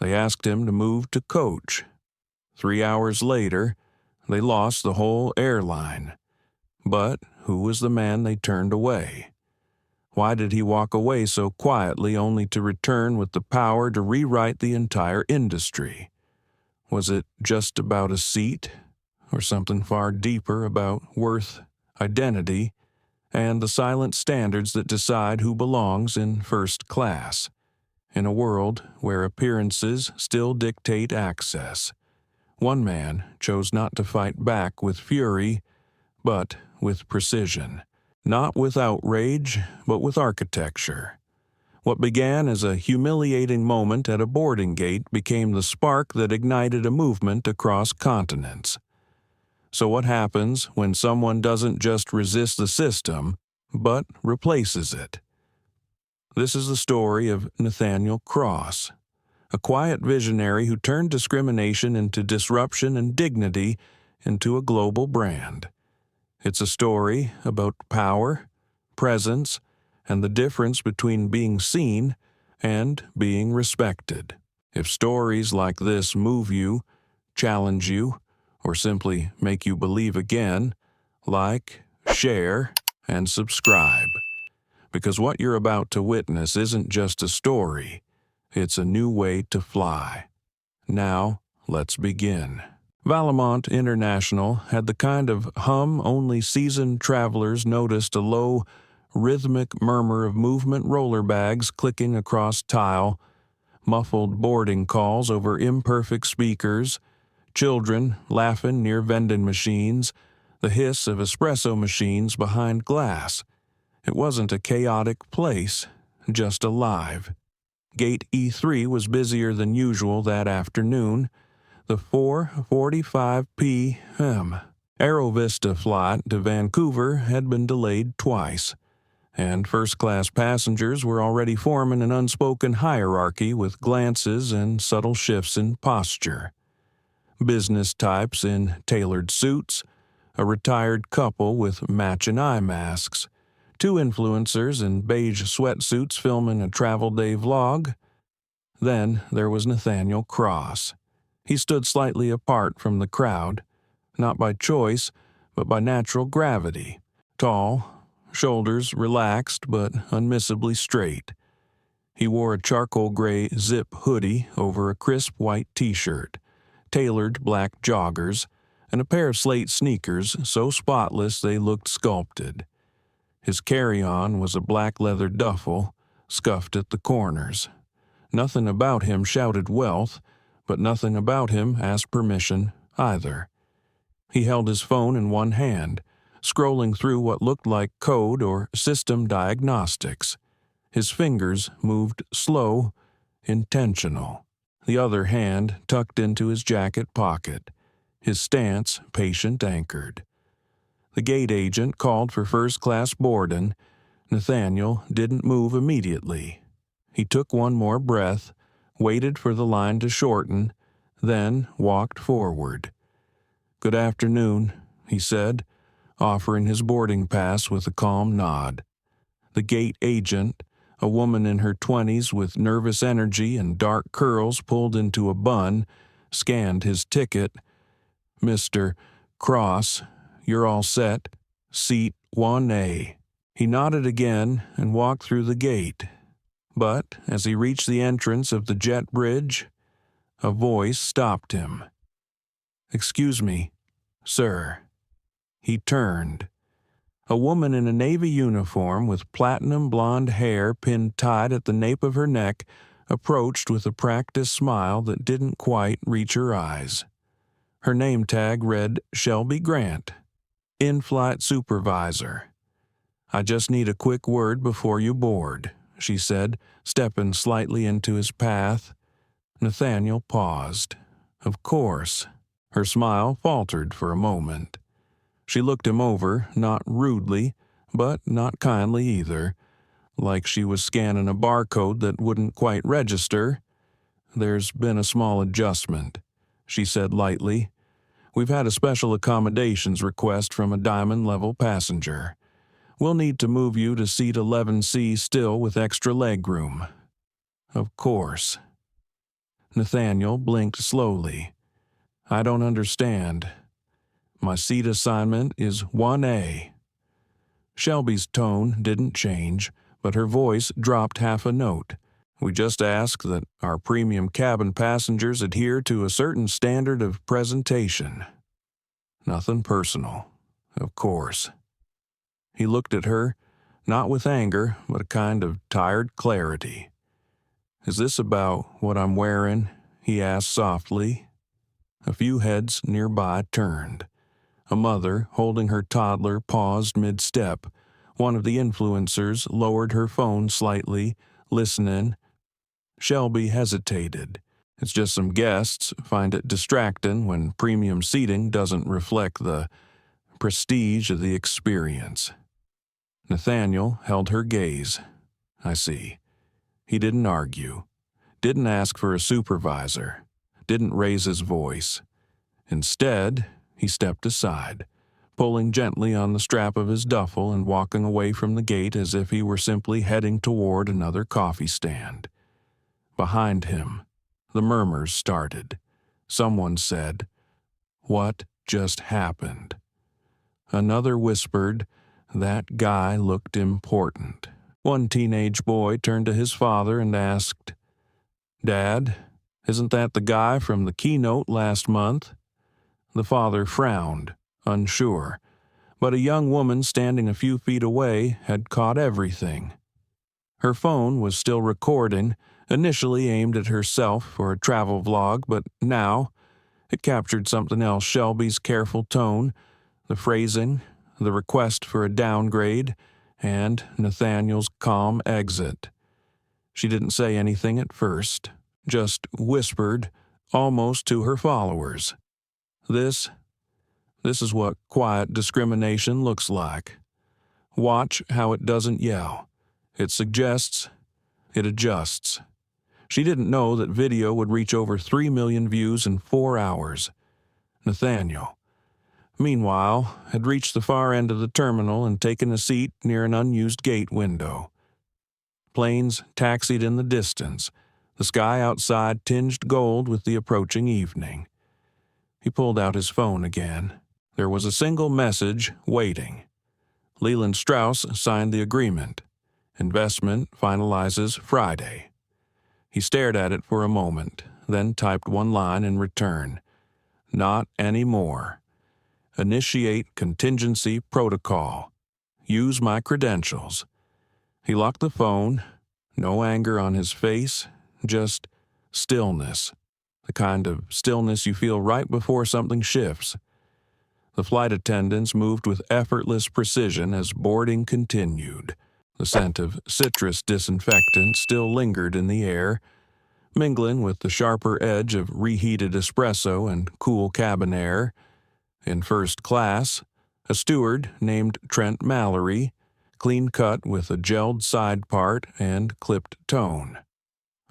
They asked him to move to coach. 3 hours later, they lost the whole airline. But who was the man they turned away? Why did he walk away so quietly only to return with the power to rewrite the entire industry? Was it just about a seat, or something far deeper about worth, identity, and the silent standards that decide who belongs in first class? In a world where appearances still dictate access, one man chose not to fight back with fury, but with precision. Not with outrage, but with architecture. What began as a humiliating moment at a boarding gate became the spark that ignited a movement across continents. So what happens when someone doesn't just resist the system, but replaces it? This is the story of Nathaniel Cross, a quiet visionary who turned discrimination into disruption and dignity into a global brand. It's a story about power, presence, and the difference between being seen and being respected. If stories like this move you, challenge you, or simply make you believe again, like, share, and subscribe. Because what you're about to witness isn't just a story, it's a new way to fly. Now, let's begin. Valemont International had the kind of hum only seasoned travelers noticed: a low, rhythmic murmur of movement roller bags clicking across tile, muffled boarding calls over imperfect speakers, children laughing near vending machines, the hiss of espresso machines behind glass. It wasn't a chaotic place, just alive. Gate E3 was busier than usual that afternoon. The 4:45 p.m. Aerov Vista flight to Vancouver had been delayed twice, and first-class passengers were already forming an unspoken hierarchy with glances and subtle shifts in posture. Business types in tailored suits, a retired couple with matching eye masks, 2 influencers in beige sweatsuits filming a travel day vlog. Then there was Nathaniel Cross. He stood slightly apart from the crowd, not by choice, but by natural gravity. Tall, shoulders relaxed but unmissably straight. He wore a charcoal gray zip hoodie over a crisp white t-shirt, tailored black joggers, and a pair of slate sneakers so spotless they looked sculpted. His carry-on was a black leather duffel, scuffed at the corners. Nothing about him shouted wealth, but nothing about him asked permission either. He held his phone in one hand, scrolling through what looked like code or system diagnostics. His fingers moved slow, intentional. The other hand tucked into his jacket pocket, his stance patient-anchored. The gate agent called for first-class boarding. Nathaniel didn't move immediately. He took one more breath, waited for the line to shorten, then walked forward. "Good afternoon," he said, offering his boarding pass with a calm nod. The gate agent, a woman in her 20s with nervous energy and dark curls pulled into a bun, scanned his ticket. "Mr. Cross, you're all set. Seat 1A. He nodded again and walked through the gate. But as he reached the entrance of the jet bridge, a voice stopped him. "Excuse me, sir." He turned. A woman in a navy uniform with platinum blonde hair pinned tight at the nape of her neck approached with a practiced smile that didn't quite reach her eyes. Her name tag read Shelby Grant, in-flight supervisor. "I just need a quick word before you board," she said, stepping slightly into his path. Nathaniel paused. Of course. Her smile faltered for a moment. She looked him over, not rudely, but not kindly either, like she was scanning a barcode that wouldn't quite register. "There's been a small adjustment," she said lightly. "We've had a special accommodations request from a diamond-level passenger. We'll need to move you to seat 11C still with extra leg room." Of course. Nathaniel blinked slowly. I don't understand. My seat assignment is 1A. Shelby's tone didn't change, but her voice dropped half a note. We just ask that our premium cabin passengers adhere to a certain standard of presentation. Nothing personal, of course. He looked at her, not with anger, but a kind of tired clarity. Is this about what I'm wearing? He asked softly. A few heads nearby turned. A mother, holding her toddler, paused mid-step. One of the influencers lowered her phone slightly, listening. Shelby hesitated. It's just some guests find it distracting when premium seating doesn't reflect the prestige of the experience. Nathaniel held her gaze. I see. He didn't argue. Didn't ask for a supervisor. Didn't raise his voice. Instead, he stepped aside, pulling gently on the strap of his duffel and walking away from the gate as if he were simply heading toward another coffee stand. Behind him, the murmurs started. Someone said, "What just happened?" Another whispered, "That guy looked important." One teenage boy turned to his father and asked, "Dad, isn't that the guy from the keynote last month?" The father frowned, unsure, but a young woman standing a few feet away had caught everything. Her phone was still recording, initially aimed at herself for a travel vlog, but now it captured something else: Shelby's careful tone, the phrasing, the request for a downgrade, and Nathaniel's calm exit. She didn't say anything at first, just whispered, almost to her followers. This is what quiet discrimination looks like. Watch how it doesn't yell. It suggests, it adjusts. She didn't know that video would reach over 3 million views in 4 hours. Nathaniel, meanwhile, had reached the far end of the terminal and taken a seat near an unused gate window. Planes taxied in the distance, the sky outside tinged gold with the approaching evening. He pulled out his phone again. There was a single message waiting. Leland Strauss signed the agreement. Investment finalizes Friday. He stared at it for a moment, then typed one line in return. Not anymore. Initiate contingency protocol. Use my credentials. He locked the phone, no anger on his face, just stillness. The kind of stillness you feel right before something shifts. The flight attendants moved with effortless precision as boarding continued. The scent of citrus disinfectant still lingered in the air, mingling with the sharper edge of reheated espresso and cool cabin air. In first class, a steward named Trent Mallory, clean-cut with a gelled side part and clipped tone,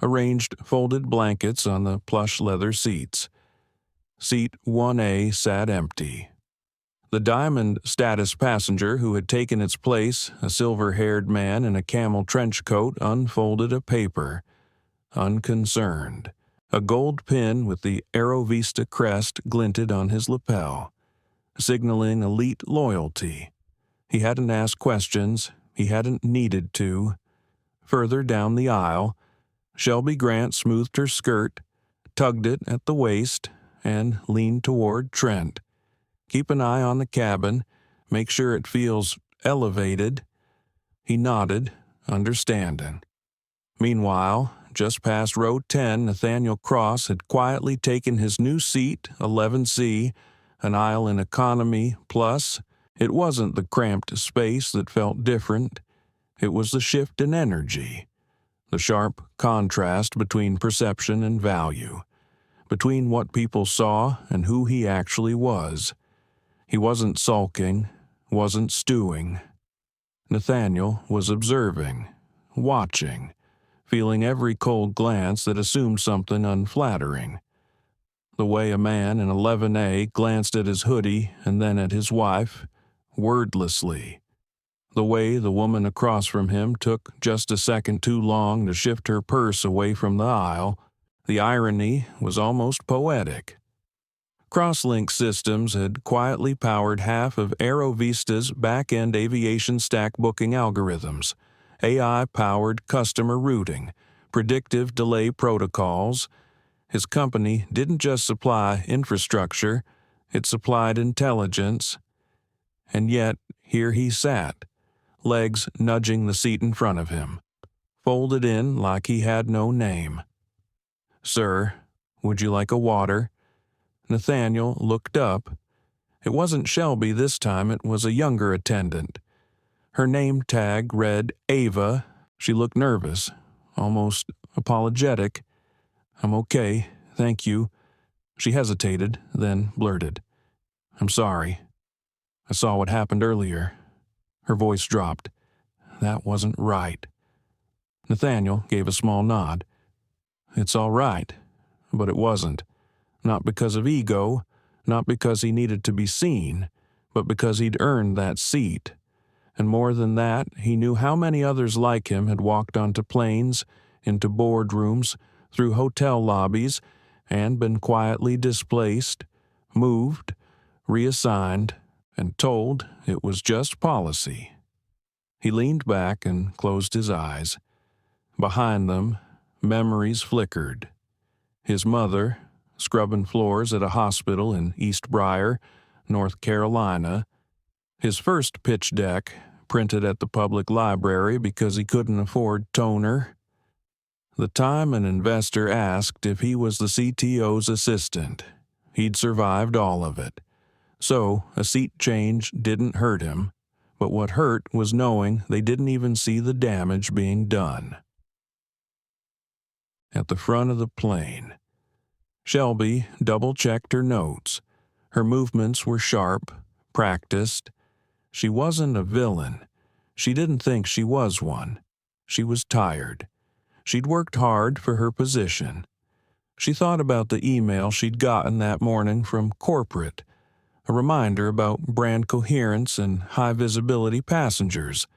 arranged folded blankets on the plush leather seats. Seat 1A sat empty. The diamond status passenger who had taken its place, a silver-haired man in a camel trench coat, unfolded a paper, unconcerned. A gold pin with the Aerov Vista crest glinted on his lapel, signaling elite loyalty. He hadn't asked questions. He hadn't needed to. Further down the aisle, Shelby Grant smoothed her skirt, tugged it at the waist, and leaned toward Trent. Keep an eye on the cabin. Make sure it feels elevated. He nodded, understanding. Meanwhile, just past row 10, Nathaniel Cross had quietly taken his new seat, 11C, an aisle in economy plus. It wasn't the cramped space that felt different. It was the shift in energy, the sharp contrast between perception and value, between what people saw and who he actually was. He wasn't sulking, wasn't stewing. Nathaniel was observing, watching, feeling every cold glance that assumed something unflattering. The way a man in 11A glanced at his hoodie and then at his wife, wordlessly. The way the woman across from him took just a second too long to shift her purse away from the aisle, The irony was almost poetic. Crosslink Systems had quietly powered half of Aerov Vista's back-end aviation stack booking algorithms, AI-powered customer routing, predictive delay protocols. His company didn't just supply infrastructure, it supplied intelligence. And yet, here he sat, legs nudging the seat in front of him, folded in like he had no name. "Sir, would you like a water?" Nathaniel looked up. It wasn't Shelby this time, it was a younger attendant. Her name tag read Ava. She looked nervous, almost apologetic. "I'm okay, thank you." She hesitated, then blurted, "I'm sorry. I saw what happened earlier." Her voice dropped. "That wasn't right." Nathaniel gave a small nod. "It's all right, but it wasn't. Not because of ego, not because he needed to be seen, but because he'd earned that seat. And more than that, he knew how many others like him had walked onto planes, into boardrooms, through hotel lobbies, and been quietly displaced, moved, reassigned, and told it was just policy." He leaned back and closed his eyes. Behind them, memories flickered. His mother, scrubbing floors at a hospital in East Briar, North Carolina. His first pitch deck, printed at the public library because he couldn't afford toner. The time an investor asked if he was the CTO's assistant. He'd survived all of it. So a seat change didn't hurt him, but what hurt was knowing they didn't even see the damage being done. At the front of the plane, Shelby double-checked her notes. Her movements were sharp, practiced. She wasn't a villain. She didn't think she was one. She was tired. She'd worked hard for her position. She thought about the email she'd gotten that morning from corporate, a reminder about brand coherence and high-visibility passengers.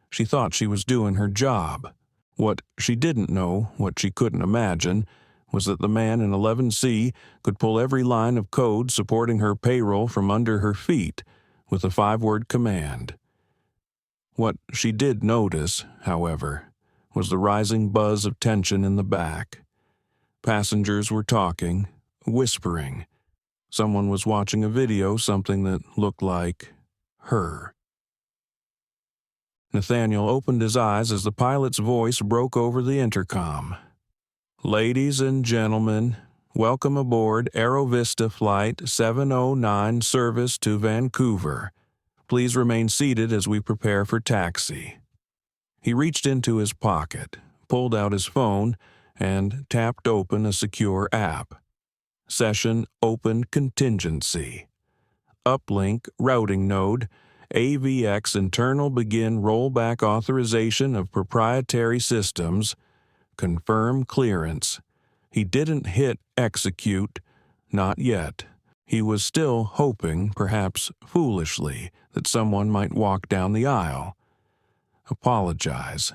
She thought she was doing her job. What she didn't know, what she couldn't imagine, was that the man in 11C could pull every line of code supporting her payroll from under her feet with a 5-word command. What she did notice, however, was the rising buzz of tension in the back. Passengers were talking, whispering. Someone was watching a video, something that looked like her. Nathaniel opened his eyes as the pilot's voice broke over the intercom. "Ladies and gentlemen, welcome aboard Aerovista Flight 709 service to Vancouver. Please remain seated as we prepare for taxi." He reached into his pocket, pulled out his phone, and tapped open a secure app. Session Open Contingency. Uplink Routing Node. AVX Internal Begin Rollback Authorization of Proprietary Systems. Confirm clearance. He didn't hit execute. Not yet. He was still hoping, perhaps foolishly, that someone might walk down the aisle. Apologize.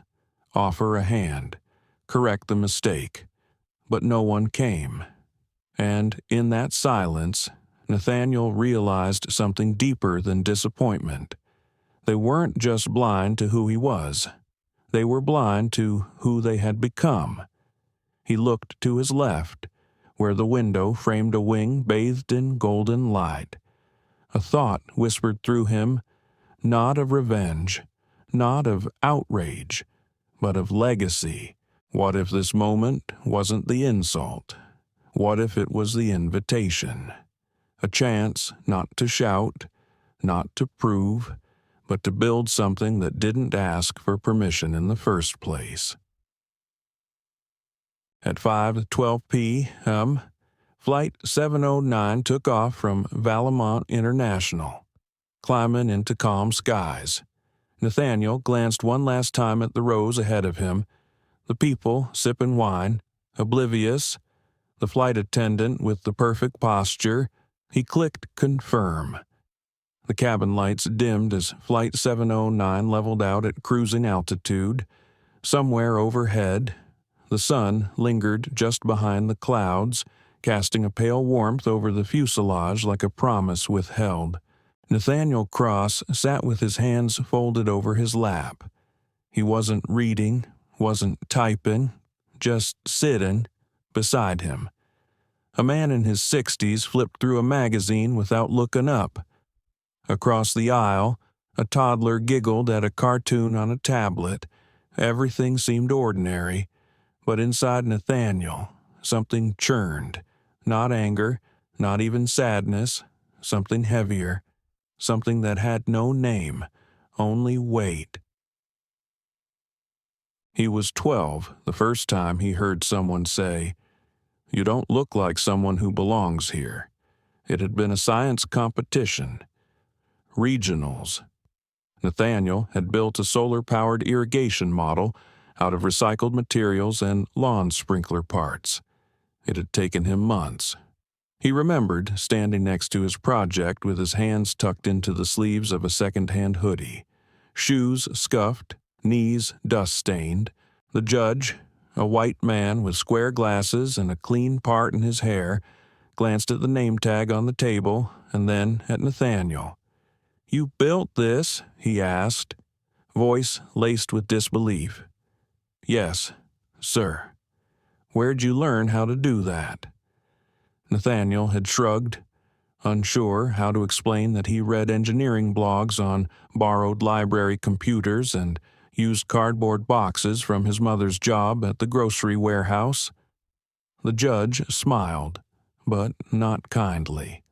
Offer a hand. Correct the mistake. But no one came. And in that silence, Nathaniel realized something deeper than disappointment. They weren't just blind to who he was. They were blind to who they had become. He looked to his left, where the window framed a wing bathed in golden light. A thought whispered through him, not of revenge, not of outrage, but of legacy. What if this moment wasn't the insult? What if it was the invitation? A chance not to shout, not to prove, but to build something that didn't ask for permission in the first place. At 5:12 p.m., Flight 709 took off from Valemount International, climbing into calm skies. Nathaniel glanced one last time at the rows ahead of him, the people sipping wine, oblivious, the flight attendant with the perfect posture. He clicked confirm. The cabin lights dimmed as Flight 709 leveled out at cruising altitude. Somewhere overhead, The sun lingered just behind the clouds, casting a pale warmth over the fuselage like a promise withheld. Nathaniel Cross sat with his hands folded over his lap. He wasn't reading, wasn't typing, just sitting beside him. A man in his 60s flipped through a magazine without looking up. Across the aisle, a toddler giggled at a cartoon on a tablet. Everything seemed ordinary, but inside Nathaniel, something churned. Not anger, not even sadness, something heavier, something that had no name, only weight. He was 12 the first time he heard someone say, "You don't look like someone who belongs here." It had been a science competition. Regionals. Nathaniel had built a solar-powered irrigation model out of recycled materials and lawn sprinkler parts. It had taken him months. He remembered standing next to his project with his hands tucked into the sleeves of a second-hand hoodie, shoes scuffed, knees dust-stained. The judge, a white man with square glasses and a clean part in his hair, glanced at the name tag on the table and then at Nathaniel. "You built this?" he asked, voice laced with disbelief. "Yes, sir." "Where'd you learn how to do that?" Nathaniel had shrugged, unsure how to explain that he read engineering blogs on borrowed library computers and used cardboard boxes from his mother's job at the grocery warehouse. The judge smiled, but not kindly.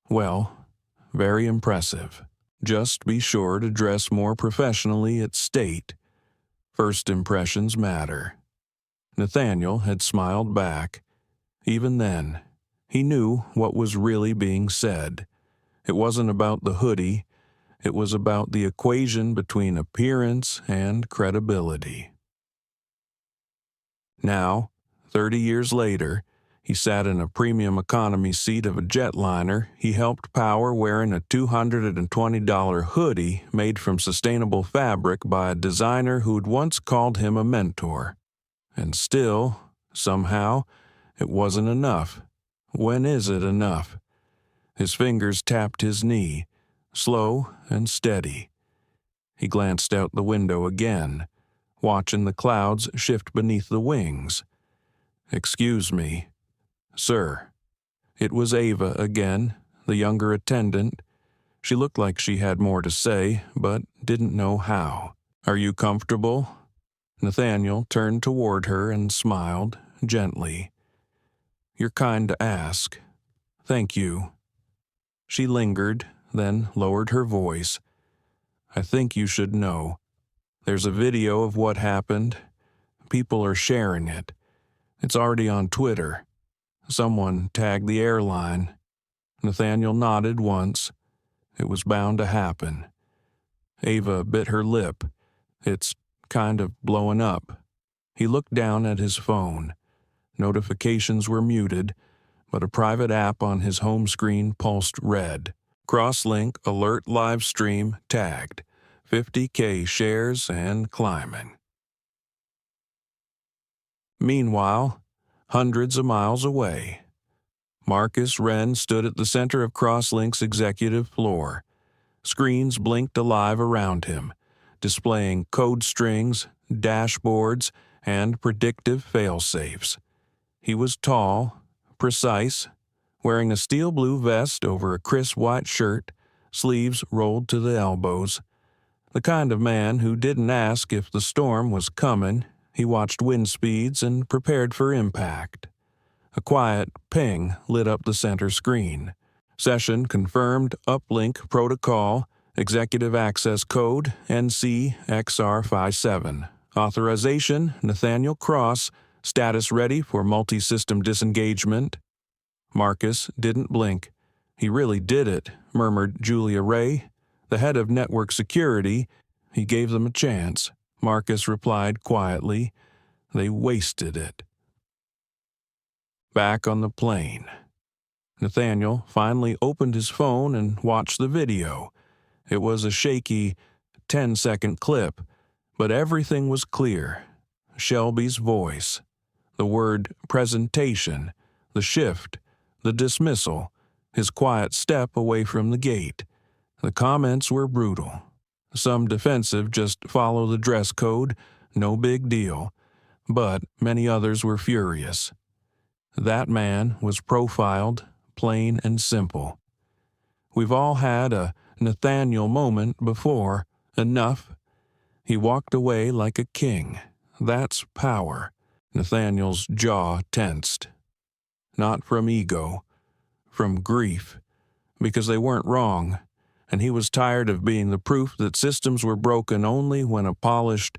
"Well, very impressive. Just be sure to dress more professionally at state. First impressions matter." Nathaniel had smiled back. Even then, he knew what was really being said. It wasn't about the hoodie. It was about the equation between appearance and credibility. Now, 30 years later, he sat in a premium economy seat of a jetliner he helped power wearing a $220 hoodie made from sustainable fabric by a designer who'd once called him a mentor. And still, somehow, it wasn't enough. When is it enough? His fingers tapped his knee, slow and steady. He glanced out the window again, watching the clouds shift beneath the wings. "Excuse me, sir." It was Ava again, the younger attendant. She looked like she had more to say, but didn't know how. "Are you comfortable?" Nathaniel turned toward her and smiled, gently. "You're kind to ask. Thank you." She lingered, then lowered her voice. "I think you should know. There's a video of what happened. People are sharing it. It's already on Twitter. Someone tagged the airline." Nathaniel nodded once. It was bound to happen. Ava bit her lip. "It's kind of blowing up." He looked down at his phone. Notifications were muted, but a private app on his home screen pulsed red. Crosslink alert live stream tagged. 50K shares and climbing. Meanwhile, hundreds of miles away, Marcus Wren stood at the center of Crosslink's executive floor. Screens blinked alive around him, displaying code strings, dashboards, and predictive fail-safes. He was tall, precise, wearing a steel blue vest over a crisp white shirt, sleeves rolled to the elbows. The kind of man who didn't ask if the storm was coming. He watched wind speeds and prepared for impact. A quiet ping lit up the center screen. Session confirmed uplink protocol, executive access code NC-XR57. Authorization Nathaniel Cross, status ready for multi-system disengagement. Marcus didn't blink. "He really did it," murmured Julia Ray, the head of network security. "He gave them a chance," Marcus replied quietly. "They wasted it." Back on the plane, Nathaniel finally opened his phone and watched the video. It was a shaky 10-second clip, but everything was clear. Shelby's voice, The word presentation, the shift, the dismissal, his quiet step away from the gate. The comments were brutal. Some defensive, just follow the dress code, no big deal. But many others were furious. That man was profiled, plain and simple. We've all had a Nathaniel moment before. Enough. He walked away like a king. That's power. Nathaniel's jaw tensed. Not from ego, from grief, because they weren't wrong, and he was tired of being the proof that systems were broken only when a polished,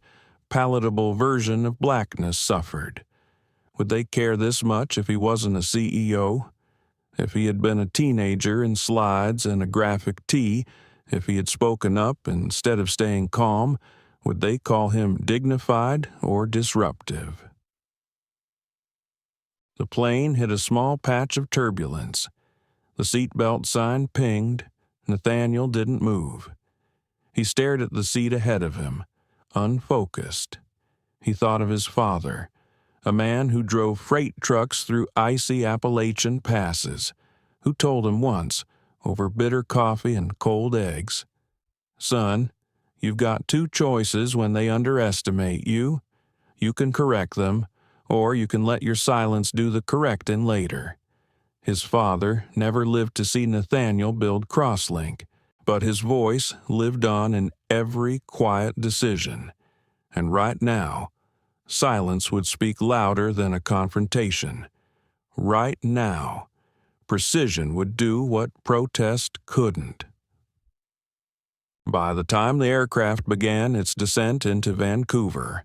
palatable version of blackness suffered. Would they care this much if he wasn't a CEO? If he had been a teenager in slides and a graphic tee, if he had spoken up instead of staying calm, would they call him dignified or disruptive? The plane hit a small patch of turbulence. The seatbelt sign pinged. Nathaniel didn't move. He stared at the seat ahead of him, unfocused. He thought of his father, a man who drove freight trucks through icy Appalachian passes, who told him once, over bitter coffee and cold eggs, "Son, you've got two choices when they underestimate you. You can correct them, or you can let your silence do the correcting later." His father never lived to see Nathaniel build Crosslink, but his voice lived on in every quiet decision. And right now, silence would speak louder than a confrontation. Right now, precision would do what protest couldn't. By the time the aircraft began its descent into Vancouver,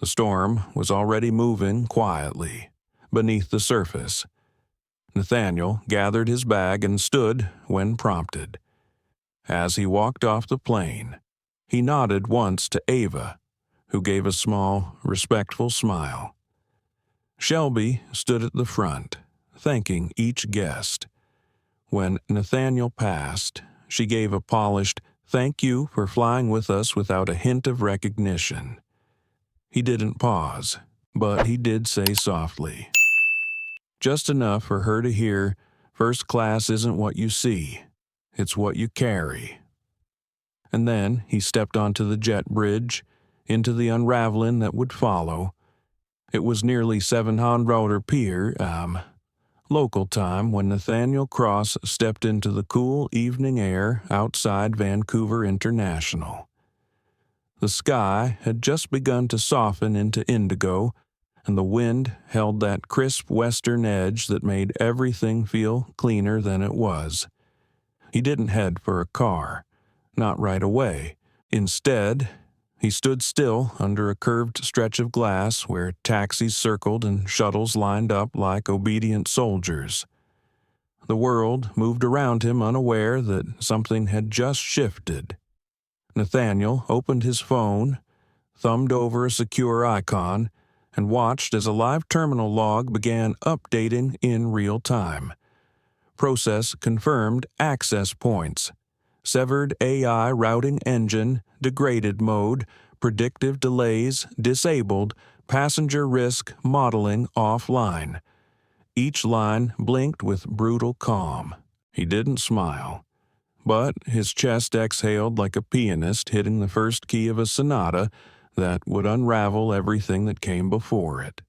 the storm was already moving quietly beneath the surface. Nathaniel gathered his bag and stood when prompted. As he walked off the plane, he nodded once to Ava, who gave a small, respectful smile. Shelby stood at the front, thanking each guest. When Nathaniel passed, she gave a polished, "Thank you for flying with us without a hint of recognition." He didn't pause, but he did say softly, just enough for her to hear, "First class isn't what you see, it's what you carry." And then he stepped onto the jet bridge, into the unraveling that would follow. It was nearly 700 p.m. local time when Nathaniel Cross stepped into the cool evening air outside Vancouver International. The sky had just begun to soften into indigo, and the wind held that crisp western edge that made everything feel cleaner than it was. He didn't head for a car, not right away. Instead, he stood still under a curved stretch of glass where taxis circled and shuttles lined up like obedient soldiers. The world moved around him unaware that something had just shifted. Nathaniel opened his phone, thumbed over a secure icon, and watched as a live terminal log began updating in real time. Process confirmed access points. Severed AI routing engine, degraded mode, predictive delays, disabled, passenger risk modeling offline. Each line blinked with brutal calm. He didn't smile, but his chest exhaled like a pianist hitting the first key of a sonata that would unravel everything that came before it.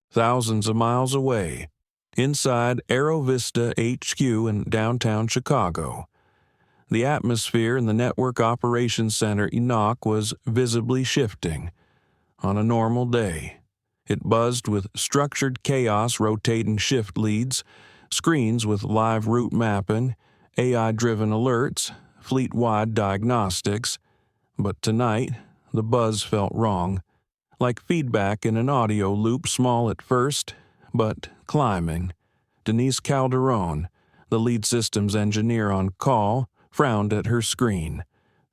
Thousands of miles away, inside Aerov Vista HQ in downtown Chicago, the atmosphere in the Network Operations Center Enoch was visibly shifting. On a normal day, it buzzed with structured chaos rotating shift leads, screens with live route mapping, AI-driven alerts, fleet-wide diagnostics. But tonight, the buzz felt wrong, like feedback in an audio loop, small at first, but climbing. Denise Calderon, the lead systems engineer on call, frowned at her screen.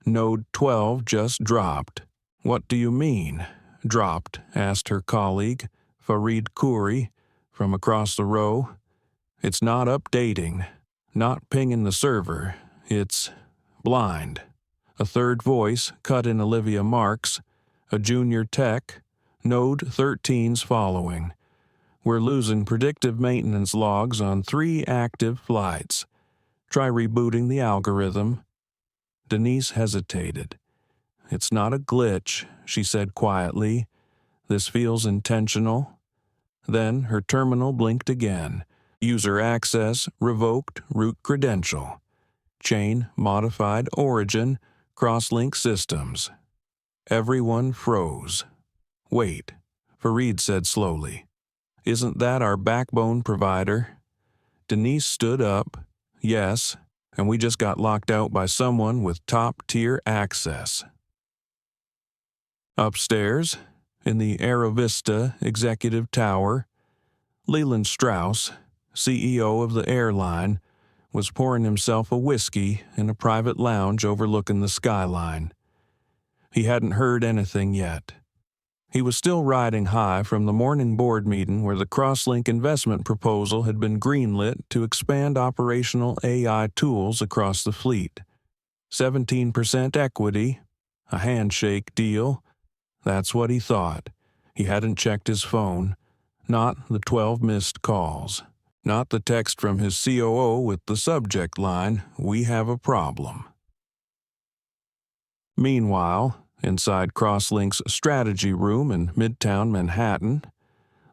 Node 12 just dropped. "What do you mean, dropped?" asked her colleague, Farid Khouri, from across the row. "It's not updating, not pinging the server. It's blind." A third voice cut in Olivia Marks, a junior tech. Node 13's following. We're losing predictive maintenance logs on 3 active flights. Try rebooting the algorithm." Denise hesitated. "It's not a glitch," she said quietly. "This feels intentional." Then her terminal blinked again. User access revoked root credential. Chain modified origin crosslink systems. Everyone froze. "Wait," Fareed said slowly. "Isn't that our backbone provider?" Denise stood up. "Yes, and we just got locked out by someone with top-tier access." Upstairs, in the Aerov Vista executive tower, Leland Strauss, CEO of the airline, was pouring himself a whiskey in a private lounge overlooking the skyline. He hadn't heard anything yet. He was still riding high from the morning board meeting where the Crosslink investment proposal had been greenlit to expand operational AI tools across the fleet. 17% equity, a handshake deal. That's what he thought. He hadn't checked his phone. Not the 12 missed calls. Not the text from his COO with the subject line, "We have a problem." Meanwhile, inside Crosslink's strategy room in Midtown Manhattan,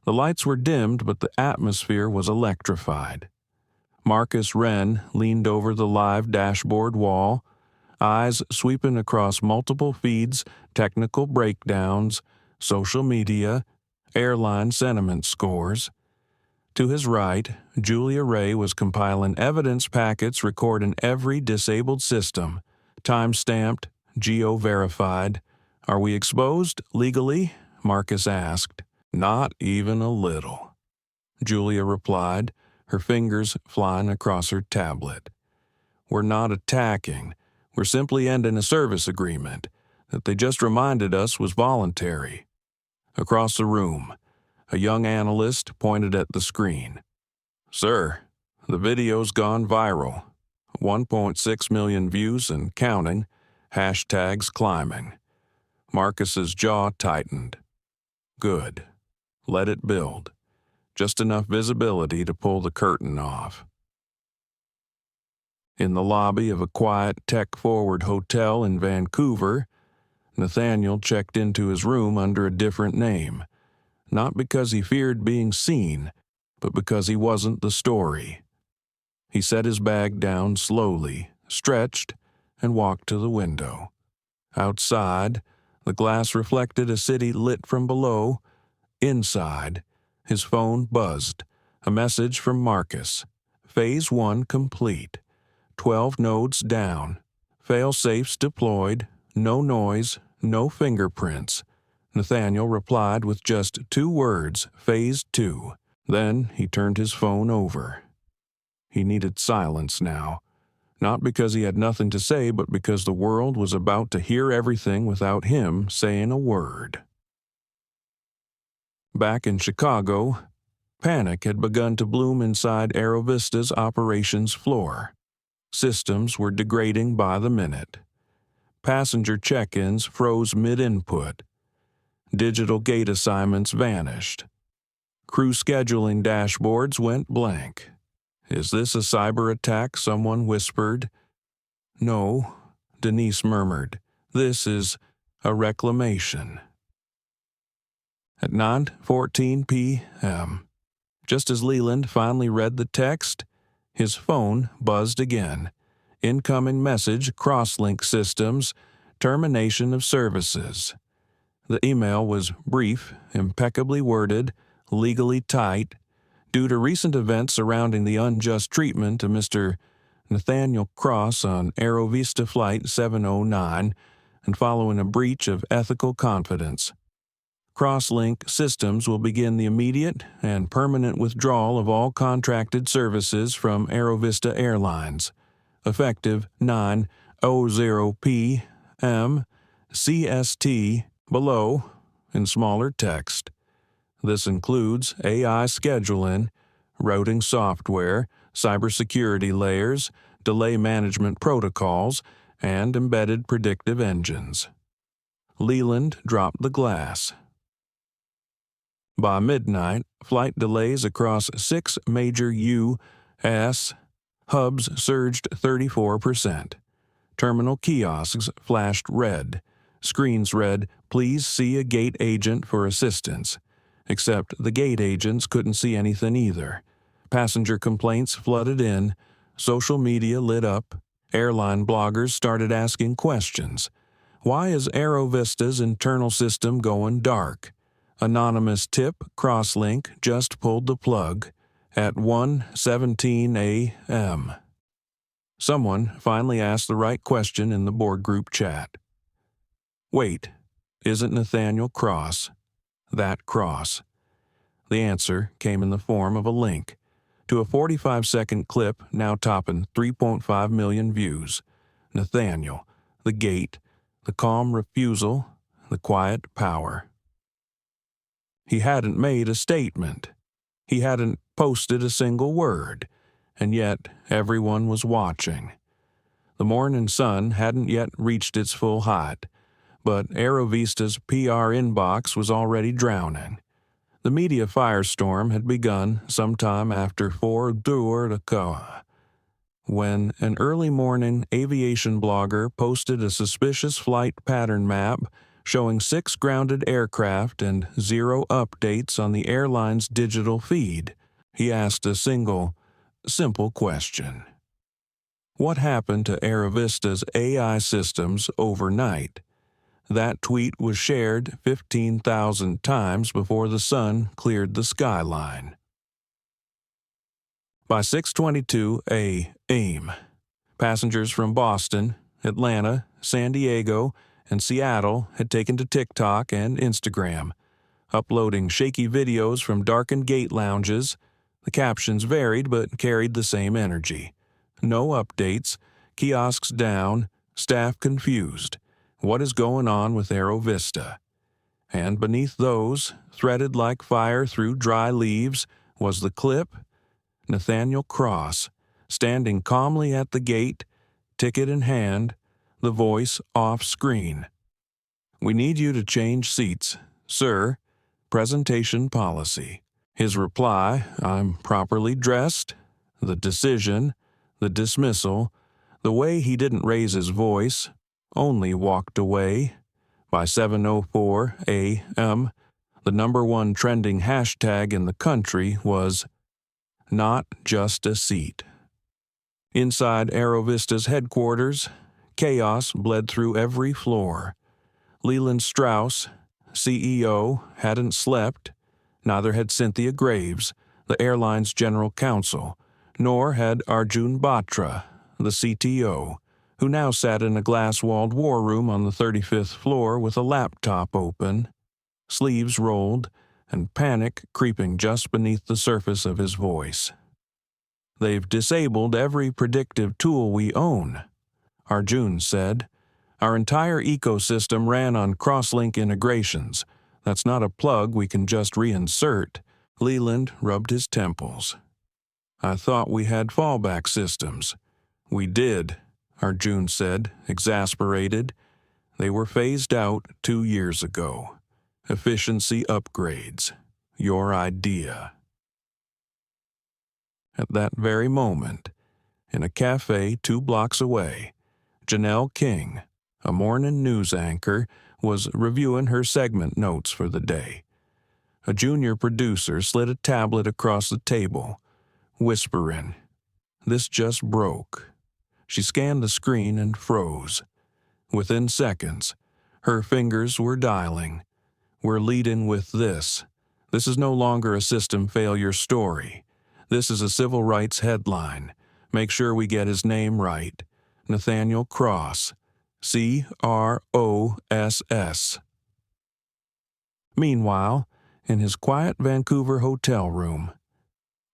the lights were dimmed but the atmosphere was electrified. Marcus Wren leaned over the live dashboard wall, eyes sweeping across multiple feeds, technical breakdowns, social media, airline sentiment scores. To his right, Julia Ray was compiling evidence packets recording every disabled system, time-stamped, geo-verified. "Are we exposed legally?" Marcus asked. "Not even a little," Julia replied, her fingers flying across her tablet. "We're not attacking. We're simply ending a service agreement that they just reminded us was voluntary." Across the room, a young analyst pointed at the screen. "Sir, the video's gone viral. 1.6 million views and counting, hashtags climbing." Marcus's jaw tightened. "Good. Let it build. Just enough visibility to pull the curtain off." In the lobby of a quiet, tech-forward hotel in Vancouver, Nathaniel checked into his room under a different name. Not because he feared being seen, but because he wasn't the story. He set his bag down slowly, stretched, and walked to the window. Outside, the glass reflected a city lit from below. Inside, his phone buzzed. A message from Marcus. Phase 1 complete. 12 nodes down. Fail-safes deployed. No noise, no fingerprints. Nathaniel replied with just 2 words, Phase 2. Then he turned his phone over. He needed silence now. Not because he had nothing to say, but because the world was about to hear everything without him saying a word. Back in Chicago, panic had begun to bloom inside Aerovista's operations floor. Systems were degrading by the minute. Passenger check-ins froze mid-input. Digital gate assignments vanished. Crew scheduling dashboards went blank. "Is this a cyber attack?" someone whispered. "No," Denise murmured. "This is a reclamation." At 9:14 p.m., just as Leland finally read the text, his phone buzzed again. Incoming message, Crosslink Systems, termination of services. The email was brief, impeccably worded, legally tight. Due to recent events surrounding the unjust treatment of Mr. Nathaniel Cross on Aerovista Flight 709 and following a breach of ethical confidence, Crosslink Systems will begin the immediate and permanent withdrawal of all contracted services from Aerovista Airlines, effective 9:00 p.m. CST. Below, in smaller text. This includes AI scheduling, routing software, cybersecurity layers, delay management protocols, and embedded predictive engines. Leland dropped the glass. By midnight, flight delays across 6 major U.S. hubs surged 34%. Terminal kiosks flashed red. Screens read, "Please see a gate agent for assistance." Except the gate agents couldn't see anything either. Passenger complaints flooded in. Social media lit up. Airline bloggers started asking questions. Why is Aerov Vista's internal system going dark? Anonymous tip, Crosslink just pulled the plug at 1:17 a.m. Someone finally asked the right question in the board group chat. Wait, isn't Nathaniel Cross that Cross? The answer came in the form of a link to a 45-second clip now topping 3.5 million views. Nathaniel, the gate, the calm refusal, the quiet power. He hadn't made a statement. He hadn't posted a single word, and yet everyone was watching. The morning sun hadn't yet reached its full height, but Aerovista's PR inbox was already drowning. The media firestorm had begun sometime after 4:00 when an early morning aviation blogger posted a suspicious flight pattern map showing 6 grounded aircraft and 0 updates on the airline's digital feed. He asked a simple question. What happened to Aerovista's AI systems overnight? That tweet was shared 15,000 times before the sun cleared the skyline. By 6:22 a.m., passengers from Boston, Atlanta, San Diego, and Seattle had taken to TikTok and Instagram, uploading shaky videos from darkened gate lounges. The captions varied but carried the same energy. No updates, kiosks down, staff confused. What is going on with Aerov Vista? And beneath those, threaded like fire through dry leaves, was the clip. Nathaniel Cross, standing calmly at the gate, ticket in hand, the voice off-screen. "We need you to change seats, sir. Presentation policy." His reply, "I'm properly dressed." The decision, the dismissal, the way he didn't raise his voice, only walked away. By 7:04 a.m., the #1 trending hashtag in the country was "Not Just a Seat." Inside Aerovista's headquarters, chaos bled through every floor. Leland Strauss, CEO, hadn't slept. Neither had Cynthia Graves, the airline's general counsel, nor had Arjun Batra, the CTO, who now sat in a glass-walled war room on the 35th floor with a laptop open, sleeves rolled, and panic creeping just beneath the surface of his voice. "They've disabled every predictive tool we own," Arjun said. "Our entire ecosystem ran on crosslink integrations. That's not a plug we can just reinsert." Leland rubbed his temples. "I thought we had fallback systems." "We did," Arjun said, exasperated. "They were phased out 2 years ago. Efficiency upgrades. Your idea." At that very moment, in a cafe 2 blocks away, Janelle King, a morning news anchor, was reviewing her segment notes for the day. A junior producer slid a tablet across the table, whispering, "This just broke." She scanned the screen and froze. Within seconds, her fingers were dialing. "We're leading with this. This is no longer a system failure story. This is a civil rights headline. Make sure we get his name right. Nathaniel Cross. Cross. Meanwhile, in his quiet Vancouver hotel room,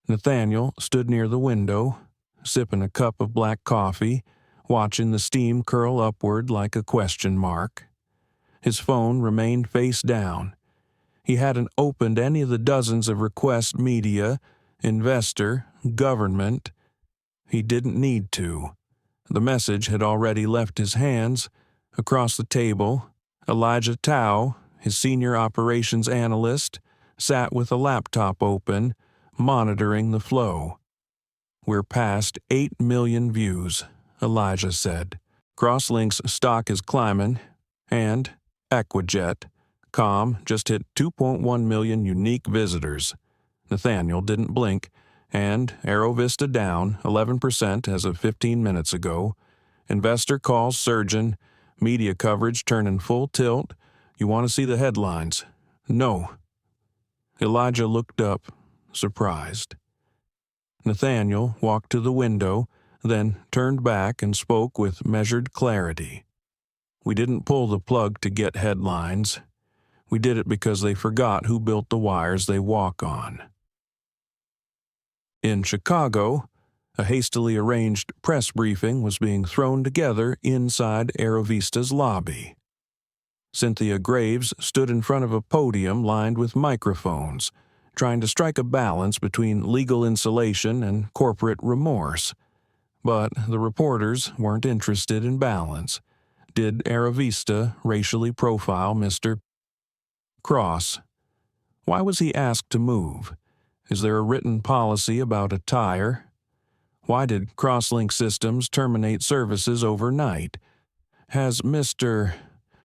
Nathaniel stood near the window, sipping a cup of black coffee, watching the steam curl upward like a question mark. His phone remained face down. He hadn't opened any of the dozens of request media, investor, government. He didn't need to. The message had already left his hands. Across the table, Elijah Tao, his senior operations analyst, sat with a laptop open, monitoring the flow. "We're past 8 million views," Elijah said. "Crosslink's stock is climbing, and EquaJet, just hit 2.1 million unique visitors." Nathaniel didn't blink, and Aerov Vista down 11% as of 15 minutes ago. Investor calls surging, media coverage turning full tilt. "You want to see the headlines?" "No." Elijah looked up, surprised. Nathaniel walked to the window, then turned back and spoke with measured clarity. "We didn't pull the plug to get headlines. We did it because they forgot who built the wires they walk on." In Chicago, a hastily arranged press briefing was being thrown together inside Aerovista's lobby. Cynthia Graves stood in front of a podium lined with microphones, trying to strike a balance between legal insulation and corporate remorse. But the reporters weren't interested in balance. Did Aerovista racially profile Mr. Cross? Why was he asked to move? Is there a written policy about attire? Why did Crosslink Systems terminate services overnight? Has Mr.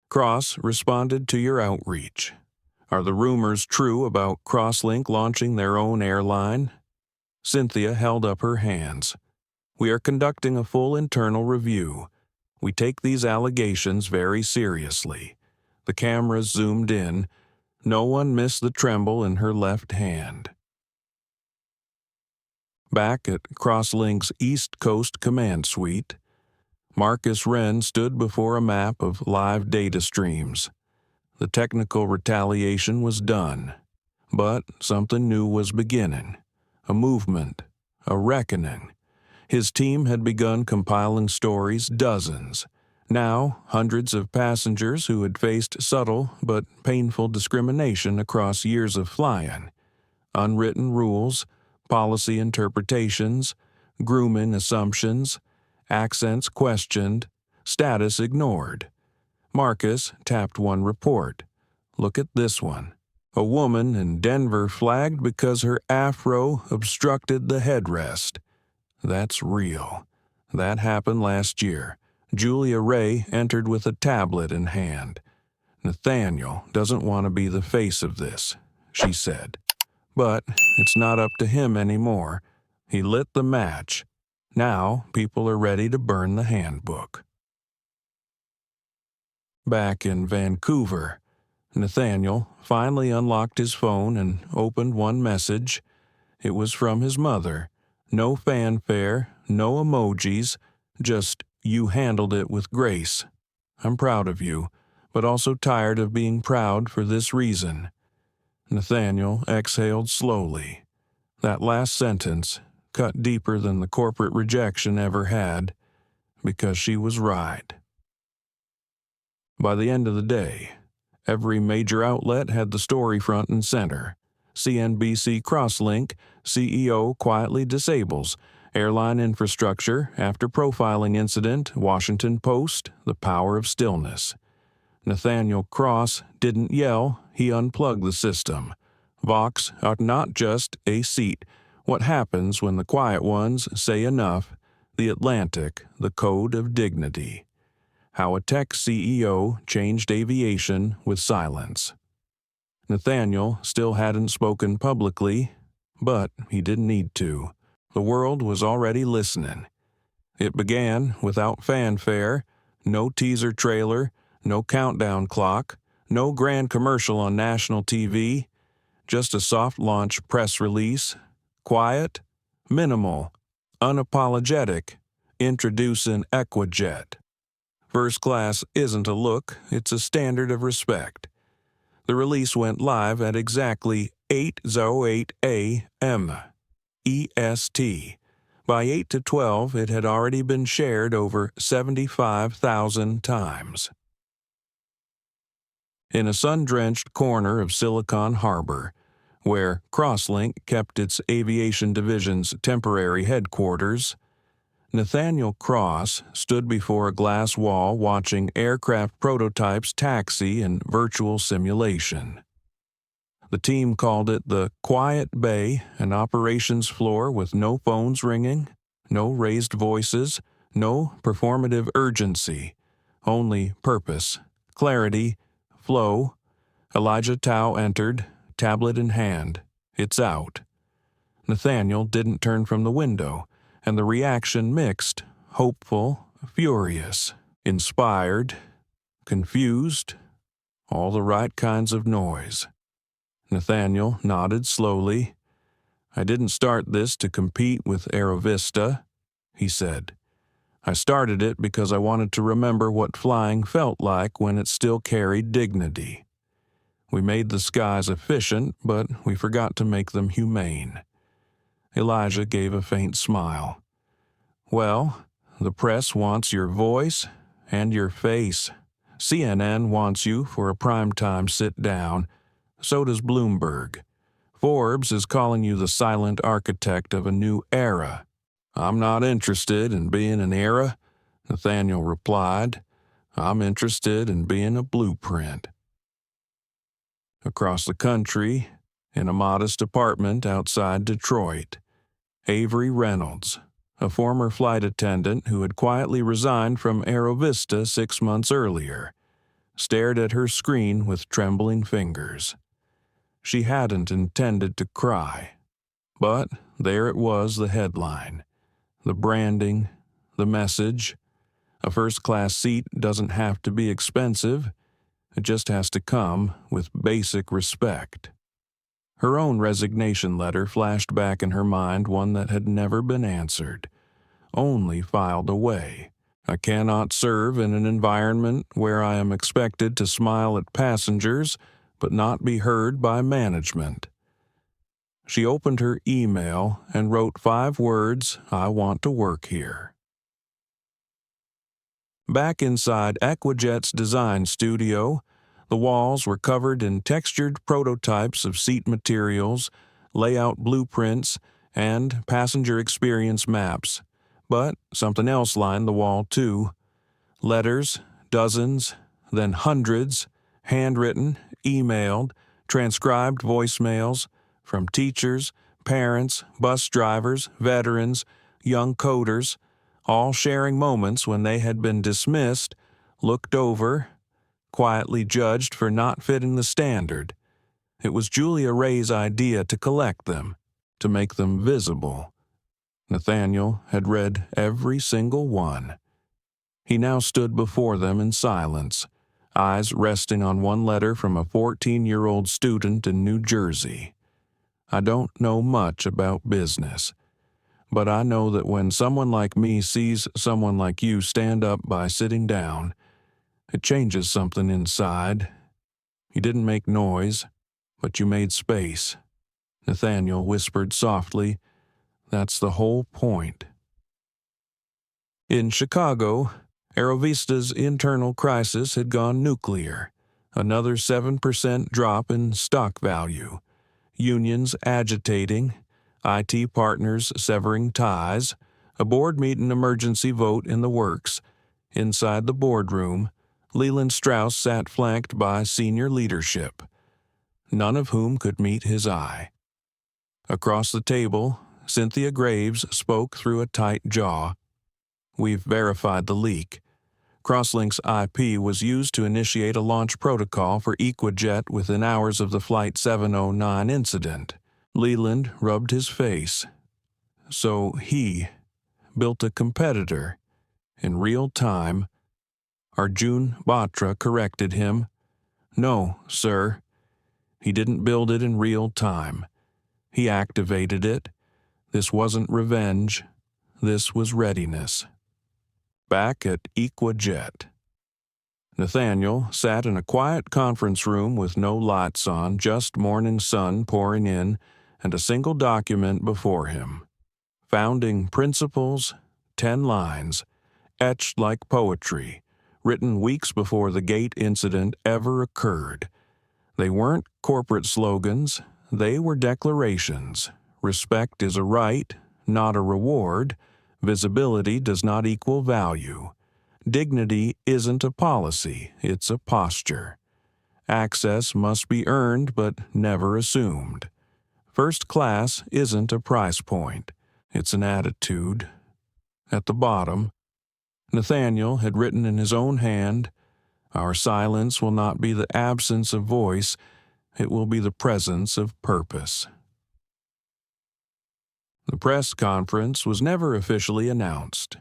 Cross responded to your outreach? Are the rumors true about Crosslink launching their own airline? Cynthia held up her hands. "We are conducting a full internal review. We take these allegations very seriously." The cameras zoomed in. No one missed the tremble in her left hand. Back at Crosslink's East Coast Command Suite, Marcus Wren stood before a map of live data streams. The technical retaliation was done, but something new was beginning. A movement, a reckoning. His team had begun compiling stories, dozens. Now, hundreds of passengers who had faced subtle but painful discrimination across years of flying. Unwritten rules, policy interpretations, grooming assumptions, accents questioned, status ignored. Marcus tapped one report. "Look at this one. A woman in Denver flagged because her afro obstructed the headrest. That's real. That happened last year. Julia Ray entered with a tablet in hand. Nathaniel doesn't want to be the face of this," she said. "But it's not up to him anymore. He lit the match. Now people are ready to burn the handbook." Back in Vancouver, Nathaniel finally unlocked his phone and opened one message. It was from his mother. No fanfare, no emojis, just "You handled it with grace. I'm proud of you, but also tired of being proud for this reason." Nathaniel exhaled slowly. That last sentence cut deeper than the corporate rejection ever had, because she was right. By the end of the day, every major outlet had the story front and center. CNBC Crosslink, CEO quietly disables airline infrastructure after profiling incident. Washington Post, the power of stillness. Nathaniel Cross didn't yell, he unplugged the system. Vox are not just a seat. What happens when the quiet ones say enough? The Atlantic, the code of dignity. How a tech CEO changed aviation with silence. Nathaniel still hadn't spoken publicly, but he didn't need to. The world was already listening. It began without fanfare, no teaser trailer, no countdown clock, no grand commercial on national TV, just a soft launch press release, quiet, minimal, unapologetic, introducing EquaJet. First class isn't a look, it's a standard of respect. The release went live at exactly 8:08 a.m. EST. By 8 to 12, it had already been shared over 75,000 times. In a sun-drenched corner of Silicon Harbor, where Crosslink kept its aviation division's temporary headquarters, Nathaniel Cross stood before a glass wall watching aircraft prototypes taxi in virtual simulation. The team called it the Quiet Bay, an operations floor with no phones ringing, no raised voices, no performative urgency, only purpose, clarity, flow. Elijah Tao entered, tablet in hand. It's out. Nathaniel didn't turn from the window, and the reaction mixed, hopeful, furious, inspired, confused, all the right kinds of noise. Nathaniel nodded slowly. I didn't start this to compete with Aerovista, he said. I started it because I wanted to remember what flying felt like when it still carried dignity. We made the skies efficient, but we forgot to make them humane. Elijah gave a faint smile. Well, the press wants your voice and your face. CNN wants you for a primetime sit-down. So does Bloomberg. Forbes is calling you the silent architect of a new era. I'm not interested in being an era, Nathaniel replied. I'm interested in being a blueprint. Across the country, in a modest apartment outside Detroit, Avery Reynolds, a former flight attendant who had quietly resigned from Aerovista 6 months earlier, stared at her screen with trembling fingers. She hadn't intended to cry, but there it was, the headline, the branding, the message. A first-class seat doesn't have to be expensive. It just has to come with basic respect. Her own resignation letter flashed back in her mind, one that had never been answered, only filed away. I cannot serve in an environment where I am expected to smile at passengers but not be heard by management. She opened her email and wrote 5 words, I want to work here. Back inside EquaJet's design studio, the walls were covered in textured prototypes of seat materials, layout blueprints, and passenger experience maps. But something else lined the wall too. Letters, dozens, then hundreds, handwritten, emailed, transcribed voicemails from teachers, parents, bus drivers, veterans, young coders, all sharing moments when they had been dismissed, looked over, quietly judged for not fitting the standard. It was Julia Ray's idea to collect them, to make them visible. Nathaniel had read every single one. He now stood before them in silence, eyes resting on one letter from a 14-year-old student in New Jersey. I don't know much about business, but I know that when someone like me sees someone like you stand up by sitting down, it changes something inside. You didn't make noise, but you made space. Nathaniel whispered softly, that's the whole point. In Chicago, Aerovista's internal crisis had gone nuclear. Another 7% drop in stock value. Unions agitating, IT partners severing ties, a board meeting emergency vote in the works. Inside the boardroom, Leland Strauss sat flanked by senior leadership, none of whom could meet his eye. Across the table, Cynthia Graves spoke through a tight jaw. We've verified the leak. Crosslink's IP was used to initiate a launch protocol for EquaJet within hours of the Flight 709 incident. Leland rubbed his face. So he built a competitor in real time. Arjun Batra corrected him. No, sir. He didn't build it in real time. He activated it. This wasn't revenge. This was readiness. Back at EquaJet, Nathaniel sat in a quiet conference room with no lights on, just morning sun pouring in, and a single document before him. Founding principles, 10 lines, etched like poetry, written weeks before the gate incident ever occurred. They weren't corporate slogans, they were declarations. Respect is a right, not a reward. Visibility does not equal value. Dignity isn't a policy, it's a posture. Access must be earned but never assumed. First class isn't a price point. It's an attitude. At the bottom, Nathaniel had written in his own hand, "Our silence will not be the absence of voice, it will be the presence of purpose." The press conference was never officially announced.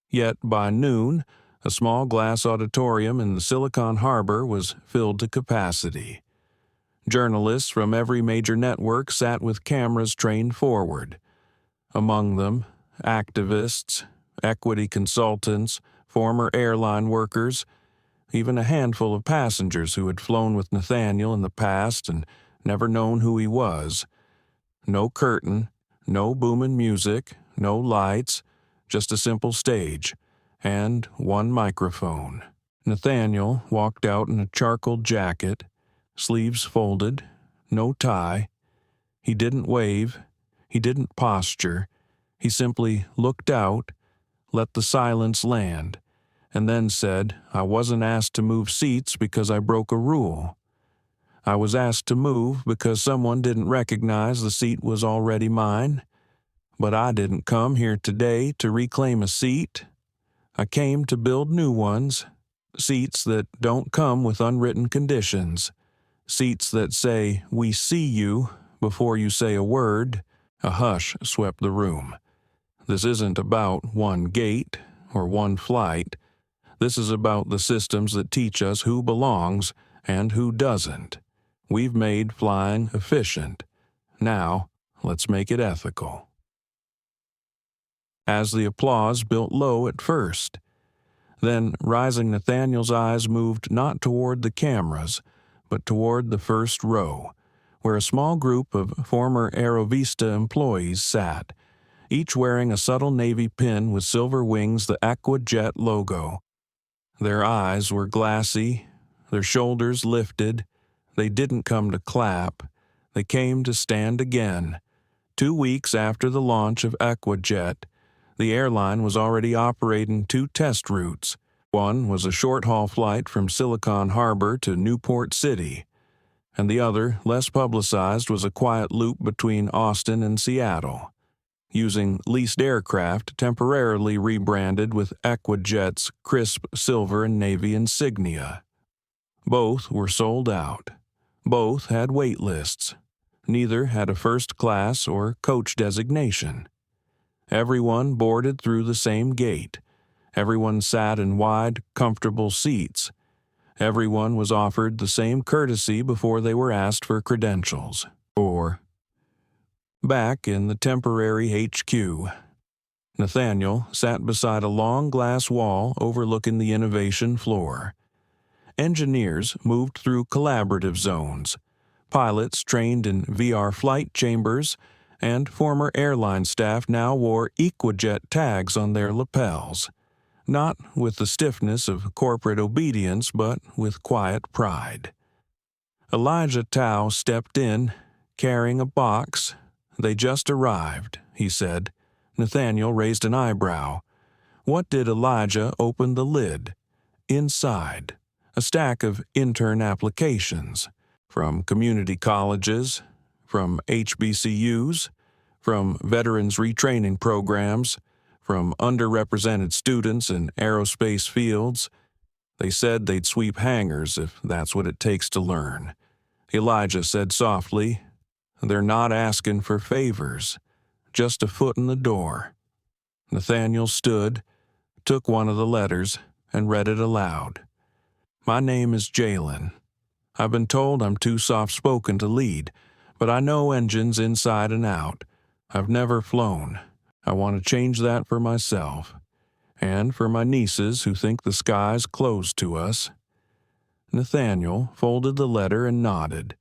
Yet by noon, a small glass auditorium in the Silicon Harbor was filled to capacity. Journalists from every major network sat with cameras trained forward. Among them, activists, equity consultants, former airline workers, even a handful of passengers who had flown with Nathaniel in the past and never known who he was. No curtain, no booming music, no lights, just a simple stage, and one microphone. Nathaniel walked out in a charcoal jacket, sleeves folded, no tie. He didn't wave, he didn't posture, he simply looked out, let the silence land, and then said, "I wasn't asked to move seats because I broke a rule. I was asked to move because someone didn't recognize the seat was already mine. But I didn't come here today to reclaim a seat. I came to build new ones, seats that don't come with unwritten conditions, seats that say, 'We see you,' before you say a word." A hush swept the room. This isn't about one gate or one flight. This is about the systems that teach us who belongs and who doesn't. We've made flying efficient. Now, let's make it ethical. As the applause built low at first, then rising Nathaniel's eyes moved not toward the cameras, but toward the first row, where a small group of former Aerovista employees sat, each wearing a subtle navy pin with silver wings the EquaJet logo. Their eyes were glassy, their shoulders lifted. They didn't come to clap, they came to stand again. 2 weeks after the launch of EquaJet, the airline was already operating 2 test routes. One was a short-haul flight from Silicon Harbor to Newport City, and the other, less publicized, was a quiet loop between Austin and Seattle, using leased aircraft temporarily rebranded with EquaJet's crisp silver and navy insignia. Both were sold out. Both had wait lists. Neither had a first-class or coach designation. Everyone boarded through the same gate. Everyone sat in wide, comfortable seats. Everyone was offered the same courtesy before they were asked for credentials. Back in the temporary HQ, Nathaniel sat beside a long glass wall overlooking the innovation floor. Engineers moved through collaborative zones. Pilots trained in VR flight chambers, and former airline staff now wore EquaJet tags on their lapels, not with the stiffness of corporate obedience, but with quiet pride. Elijah Tao stepped in, carrying a box. "They just arrived," he said. Nathaniel raised an eyebrow. What did Elijah open the lid? Inside, a stack of intern applications, from community colleges, from HBCUs, from veterans retraining programs, from underrepresented students in aerospace fields. They said they'd sweep hangars if that's what it takes to learn. Elijah said softly, "They're not asking for favors, just a foot in the door." Nathaniel stood, took one of the letters, and read it aloud. "My name is Jalen. I've been told I'm too soft-spoken to lead, but I know engines inside and out. I've never flown. I want to change that for myself, and for my nieces who think the sky's closed to us." Nathaniel folded the letter and nodded.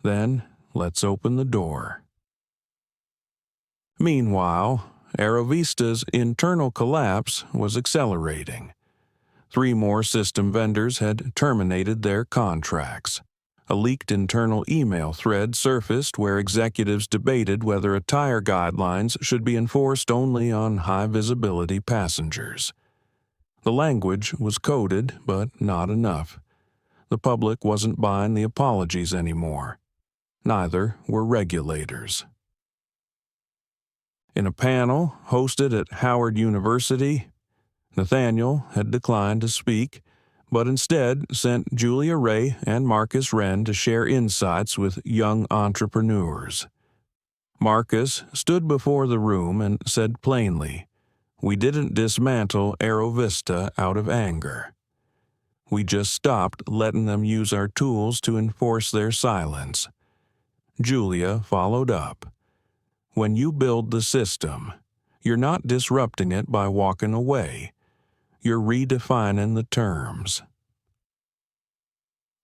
"Then let's open the door." Meanwhile, Aerovista's internal collapse was accelerating. 3 more system vendors had terminated their contracts. A leaked internal email thread surfaced where executives debated whether attire guidelines should be enforced only on high-visibility passengers. The language was coded, but not enough. The public wasn't buying the apologies anymore. Neither were regulators. In a panel hosted at Howard University, Nathaniel had declined to speak, but instead sent Julia Ray and Marcus Wren to share insights with young entrepreneurs. Marcus stood before the room and said plainly, "We didn't dismantle Aerov Vista out of anger. We just stopped letting them use our tools to enforce their silence." Julia followed up, "When you build the system, you're not disrupting it by walking away. You're redefining the terms."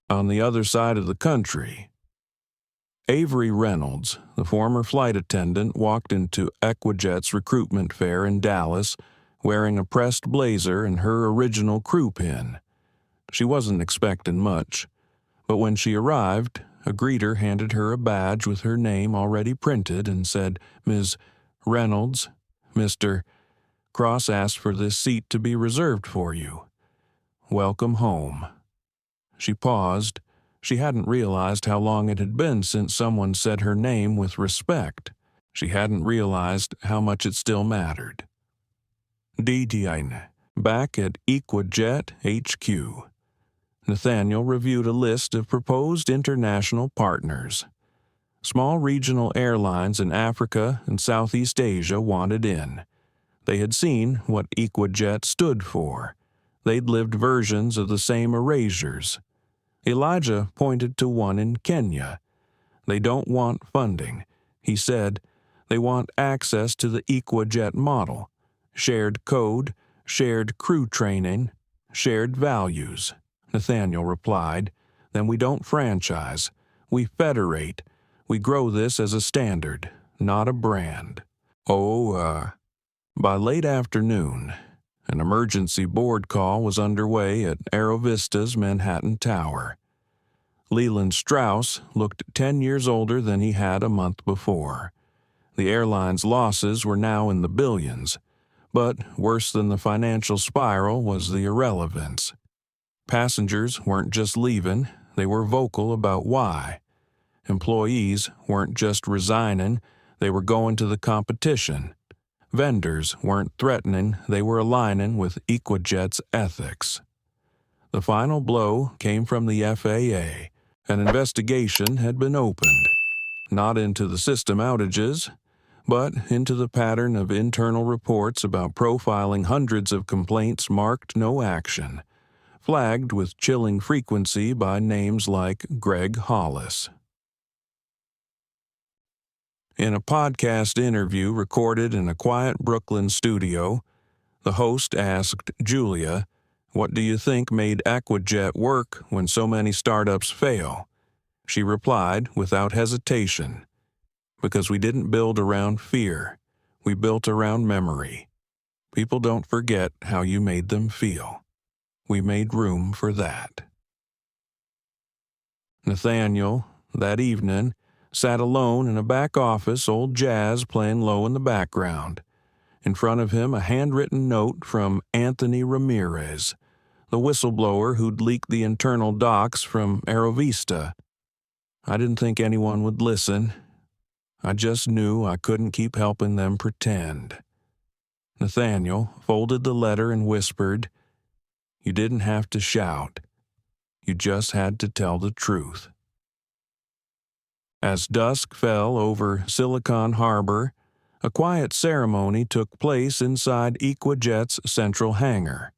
On the other side of the country, Avery Reynolds, the former flight attendant, walked into EquaJet's recruitment fair in Dallas wearing a pressed blazer and her original crew pin. She wasn't expecting much, but when she arrived, a greeter handed her a badge with her name already printed and said, "Ms. Reynolds, Mr. Cross asked for this seat to be reserved for you. Welcome home." She paused. She hadn't realized how long it had been since someone said her name with respect. She hadn't realized how much it still mattered. Back at EquaJet HQ, Nathaniel reviewed a list of proposed international partners. Small regional airlines in Africa and Southeast Asia wanted in. They had seen what EquaJet stood for. They'd lived versions of the same erasures. Elijah pointed to one in Kenya. They don't want funding. He said they want access to the EquaJet model, shared code, shared crew training, shared values. Nathaniel replied, "Then we don't franchise. We federate. We grow this as a standard, not a brand." By late afternoon, an emergency board call was underway at Aerovista's Manhattan Tower. Leland Strauss looked 10 years older than he had a month before. The airline's losses were now in the billions, but worse than the financial spiral was the irrelevance. Passengers weren't just leaving, they were vocal about why. Employees weren't just resigning, they were going to the competition. Vendors weren't threatening, they were aligning with EquaJet's ethics. The final blow came from the FAA. An investigation had been opened, not into the system outages, but into the pattern of internal reports about profiling hundreds of complaints marked no action, flagged with chilling frequency by names like Greg Hollis. In a podcast interview recorded in a quiet Brooklyn studio, the host asked Julia, "What do you think made EquaJet work when so many startups fail?" She replied without hesitation, "Because we didn't build around fear. We built around memory. People don't forget how you made them feel. We made room for that." Nathaniel, that evening, sat alone in a back office, old jazz playing low in the background. In front of him, a handwritten note from Anthony Ramirez, the whistleblower who'd leaked the internal docs from Aerovista. "I didn't think anyone would listen. I just knew I couldn't keep helping them pretend." Nathaniel folded the letter and whispered, "You didn't have to shout. You just had to tell the truth." As dusk fell over Silicon Harbor, a quiet ceremony took place inside EquaJet's central hangar.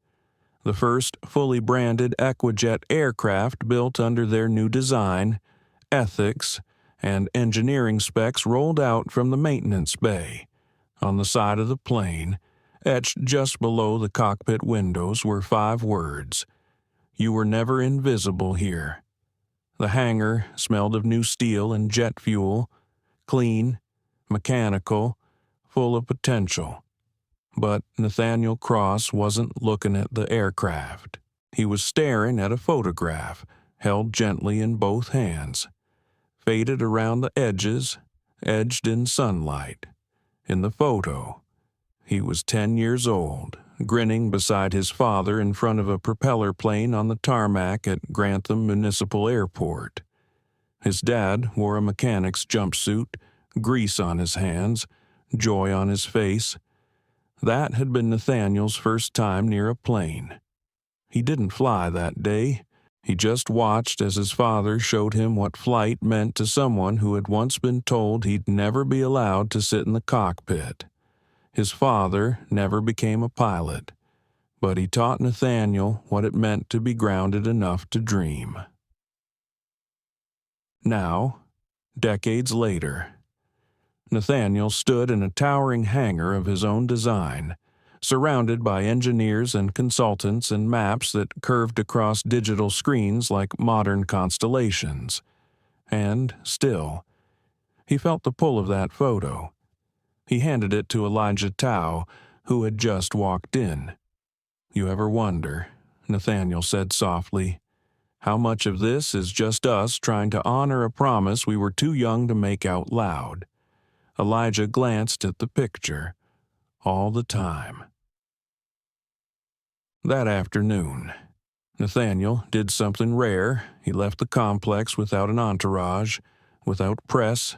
The first fully branded EquaJet aircraft built under their new design, ethics, and engineering specs rolled out from the maintenance bay. On the side of the plane, etched just below the cockpit windows, were 5 words: "You were never invisible here." The hangar smelled of new steel and jet fuel, clean, mechanical, full of potential. But Nathaniel Cross wasn't looking at the aircraft. He was staring at a photograph, held gently in both hands. Faded around the edges, edged in sunlight. In the photo, he was 10 years old, grinning beside his father in front of a propeller plane on the tarmac at Grantham Municipal Airport. His dad wore a mechanic's jumpsuit, grease on his hands, joy on his face. That had been Nathaniel's first time near a plane. He didn't fly that day. He just watched as his father showed him what flight meant to someone who had once been told he'd never be allowed to sit in the cockpit. His father never became a pilot, but he taught Nathaniel what it meant to be grounded enough to dream. Now, decades later, Nathaniel stood in a towering hangar of his own design, surrounded by engineers and consultants and maps that curved across digital screens like modern constellations. And still, he felt the pull of that photo. He handed it to Elijah Tao, who had just walked in. "You ever wonder," Nathaniel said softly, "how much of this is just us trying to honor a promise we were too young to make out loud?" Elijah glanced at the picture. All the time. That afternoon, Nathaniel did something rare. He left the complex without an entourage, without press,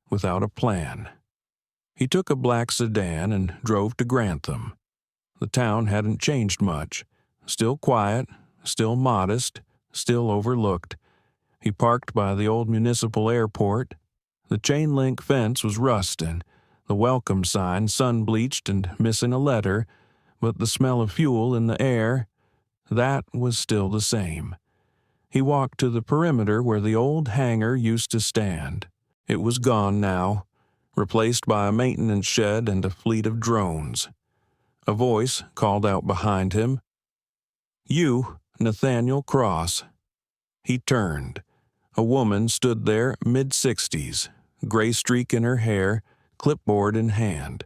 without a plan. He took a black sedan and drove to Grantham. The town hadn't changed much. Still quiet, still modest, still overlooked. He parked by the old municipal airport. The chain-link fence was rusting, the welcome sign sun-bleached and missing a letter, but the smell of fuel in the air, that was still the same. He walked to the perimeter where the old hangar used to stand. It was gone now, replaced by a maintenance shed and a fleet of drones. A voice called out behind him, "You, Nathaniel Cross." He turned. A woman stood there, mid-60s, gray streak in her hair, clipboard in hand.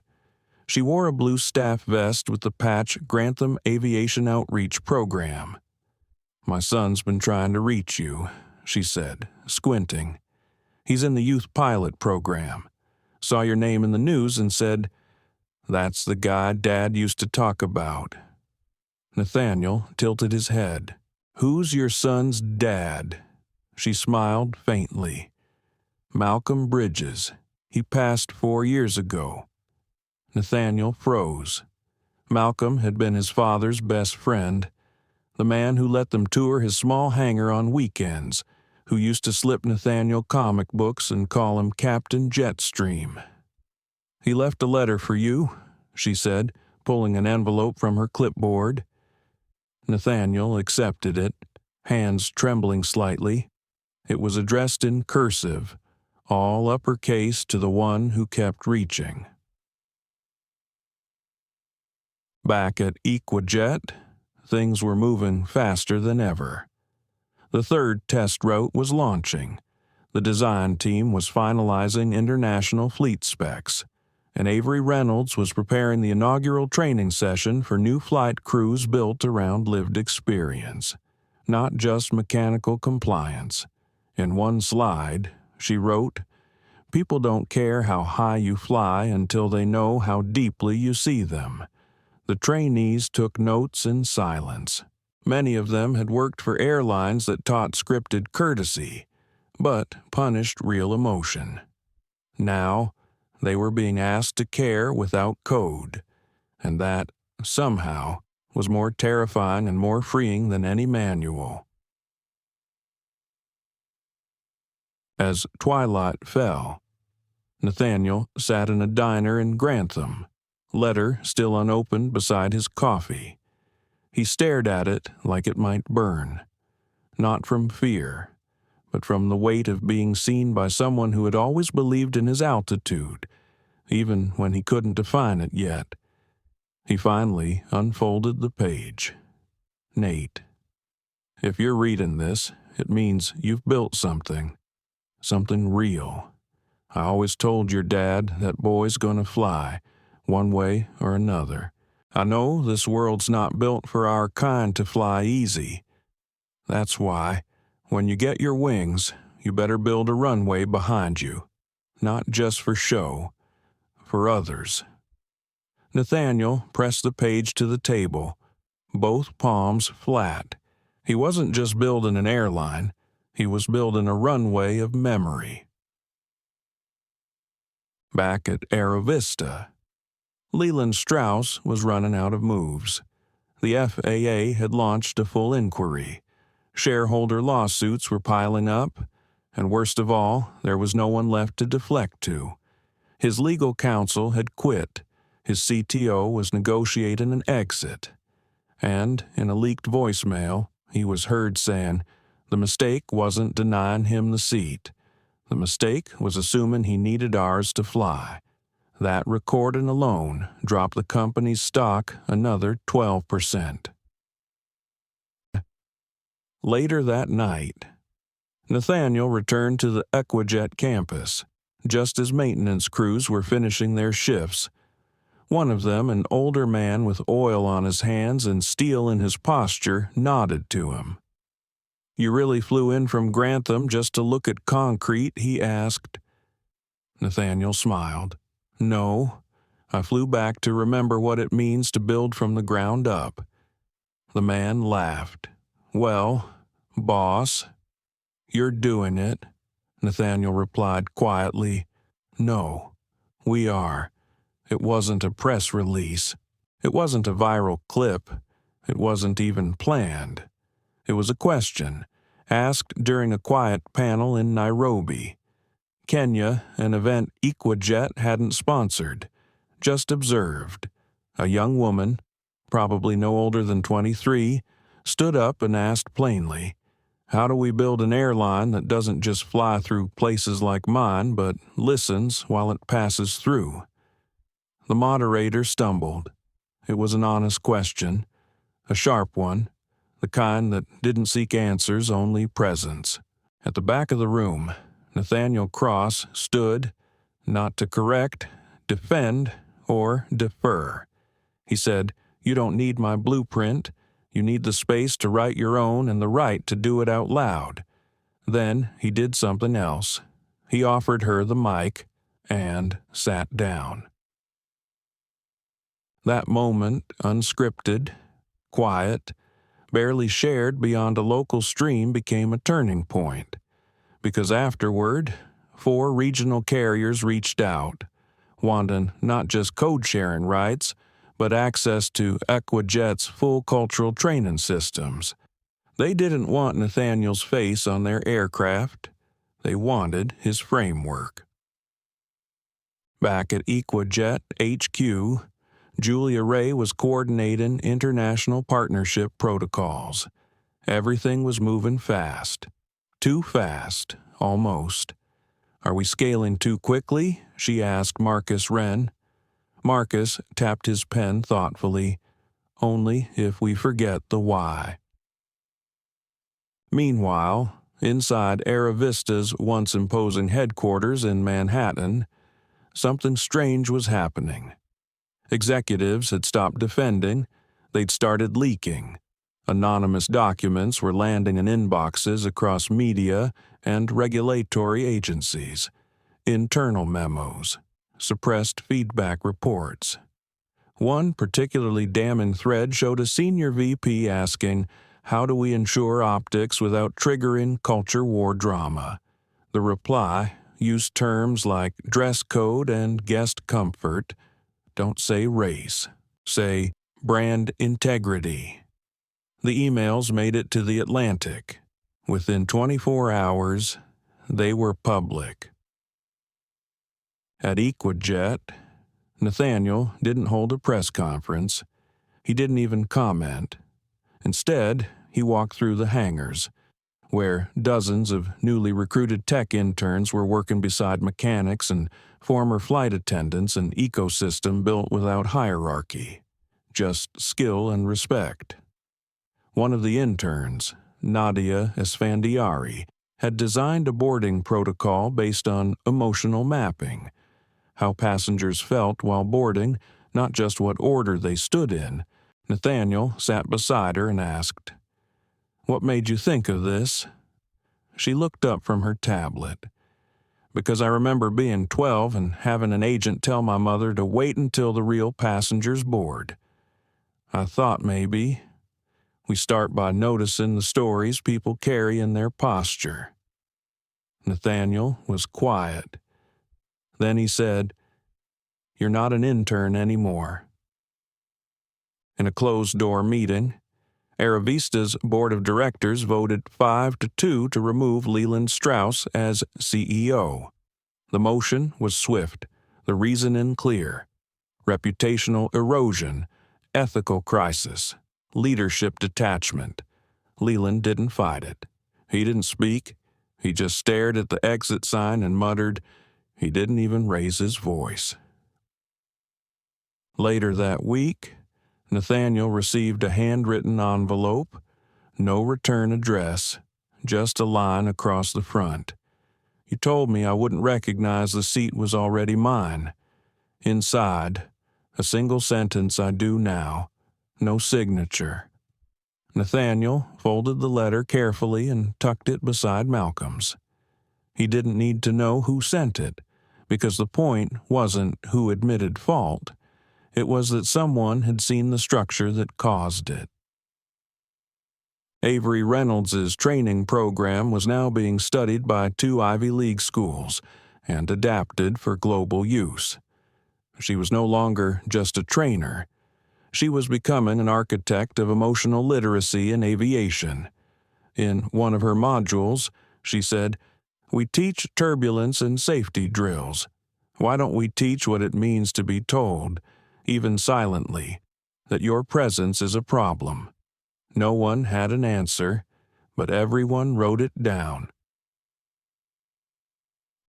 She wore a blue staff vest with the patch Grantham Aviation Outreach Program. "My son's been trying to reach you," she said, squinting. "He's in the youth pilot program. Saw your name in the news and said, 'That's the guy Dad used to talk about.'" Nathaniel tilted his head. "Who's your son's dad?" She smiled faintly. "Malcolm Bridges. He passed 4 years ago." Nathaniel froze. Malcolm had been his father's best friend, the man who let them tour his small hangar on weekends, who used to slip Nathaniel comic books and call him Captain Jetstream. "He left a letter for you," she said, pulling an envelope from her clipboard. Nathaniel accepted it, hands trembling slightly. It was addressed in cursive, all uppercase to the one who kept reaching. Back at EquaJet, things were moving faster than ever. The third test route was launching. The design team was finalizing international fleet specs, and Avery Reynolds was preparing the inaugural training session for new flight crews built around lived experience, not just mechanical compliance. In one slide, she wrote, "People don't care how high you fly until they know how deeply you see them." The trainees took notes in silence. Many of them had worked for airlines that taught scripted courtesy, but punished real emotion. Now, they were being asked to care without code, and that, somehow, was more terrifying and more freeing than any manual. As twilight fell, Nathaniel sat in a diner in Grantham, letter still unopened beside his coffee. He stared at it like it might burn, not from fear, but from the weight of being seen by someone who had always believed in his altitude, even when he couldn't define it yet. He finally unfolded the page. "Nate, if you're reading this, it means you've built something real. I always told your dad that boy's gonna fly, one way or another. I know this world's not built for our kind to fly easy. That's why, when you get your wings, you better build a runway behind you. Not just for show, for others." Nathaniel pressed the page to the table, both palms flat. He wasn't just building an airline, he was building a runway of memory. Back at Aerov Vista, Leland Strauss was running out of moves. The FAA had launched a full inquiry. Shareholder lawsuits were piling up, and worst of all, there was no one left to deflect to. His legal counsel had quit. His CTO was negotiating an exit. And, in a leaked voicemail, he was heard saying, the mistake wasn't denying him the seat. The mistake was assuming he needed ours to fly. That recording alone dropped the company's stock another 12%. Later that night, Nathaniel returned to the EquaJet campus, just as maintenance crews were finishing their shifts. One of them, an older man with oil on his hands and steel in his posture, nodded to him. "You really flew in from Grantham just to look at concrete?" he asked. Nathaniel smiled. "No, I flew back to remember what it means to build from the ground up." The man laughed. "Well, boss, you're doing it," Nathaniel replied quietly. "No, we are. It wasn't a press release. It wasn't a viral clip. It wasn't even planned. It was a question, asked during a quiet panel in Nairobi. Kenya, an event EquaJet hadn't sponsored, just observed. A young woman, probably no older than 23, stood up and asked plainly, "How do we build an airline that doesn't just fly through places like mine, but listens while it passes through?" The moderator stumbled. It was an honest question, a sharp one, the kind that didn't seek answers, only presence. At the back of the room, Nathaniel Cross stood, not to correct, defend, or defer. He said, "You don't need my blueprint. You need the space to write your own and the right to do it out loud." Then he did something else. He offered her the mic and sat down. That moment, unscripted, quiet, barely shared beyond a local stream, became a turning point. Because afterward, 4 regional carriers reached out, wanting not just code-sharing rights, but access to EquaJet's full cultural training systems. They didn't want Nathaniel's face on their aircraft. They wanted his framework. Back at EquaJet HQ, Julia Ray was coordinating international partnership protocols. Everything was moving fast. Too fast, almost. "Are we scaling too quickly?" she asked Marcus Wren. Marcus tapped his pen thoughtfully. "Only if we forget the why." Meanwhile, inside Aerovista's once imposing headquarters in Manhattan, something strange was happening. Executives had stopped defending. They'd started leaking. Anonymous documents were landing in inboxes across media and regulatory agencies. Internal memos, suppressed feedback reports. One particularly damning thread showed a senior VP asking, "How do we ensure optics without triggering culture war drama?" The reply used terms like dress code and guest comfort. Don't say race. Say brand integrity. The emails made it to the Atlantic. Within 24 hours, they were public. At EquaJet, Nathaniel didn't hold a press conference. He didn't even comment. Instead, he walked through the hangars, where dozens of newly recruited tech interns were working beside mechanics and former flight attendants, an ecosystem built without hierarchy, just skill and respect. One of the interns, Nadia Esfandiari, had designed a boarding protocol based on emotional mapping, how passengers felt while boarding, not just what order they stood in. Nathaniel sat beside her and asked, "What made you think of this?" She looked up from her tablet. because I remember being 12 and having an agent tell my mother to wait until the real passengers board. I thought maybe we start by noticing the stories people carry in their posture. Nathaniel was quiet. Then he said, "You're not an intern anymore." In a closed-door meeting, Aerovista's board of directors voted 5-2 to remove Leland Strauss as CEO. The motion was swift, the reasoning clear. Reputational erosion, ethical crisis, leadership detachment. Leland didn't fight it. He didn't speak. He just stared at the exit sign and muttered. He didn't even raise his voice. Later that week, Nathaniel received a handwritten envelope, no return address, just a line across the front. "You told me I wouldn't recognize the seat was already mine." Inside, a single sentence I do now, no signature. Nathaniel folded the letter carefully and tucked it beside Malcolm's. He didn't need to know who sent it, because the point wasn't who admitted fault. It was that someone had seen the structure that caused it. Avery Reynolds's training program was now being studied by 2 Ivy League schools and adapted for global use. She was no longer just a trainer. She was becoming an architect of emotional literacy in aviation. In one of her modules, she said, "We teach turbulence and safety drills. Why don't we teach what it means to be told, even silently, that your presence is a problem?" No one had an answer, but everyone wrote it down.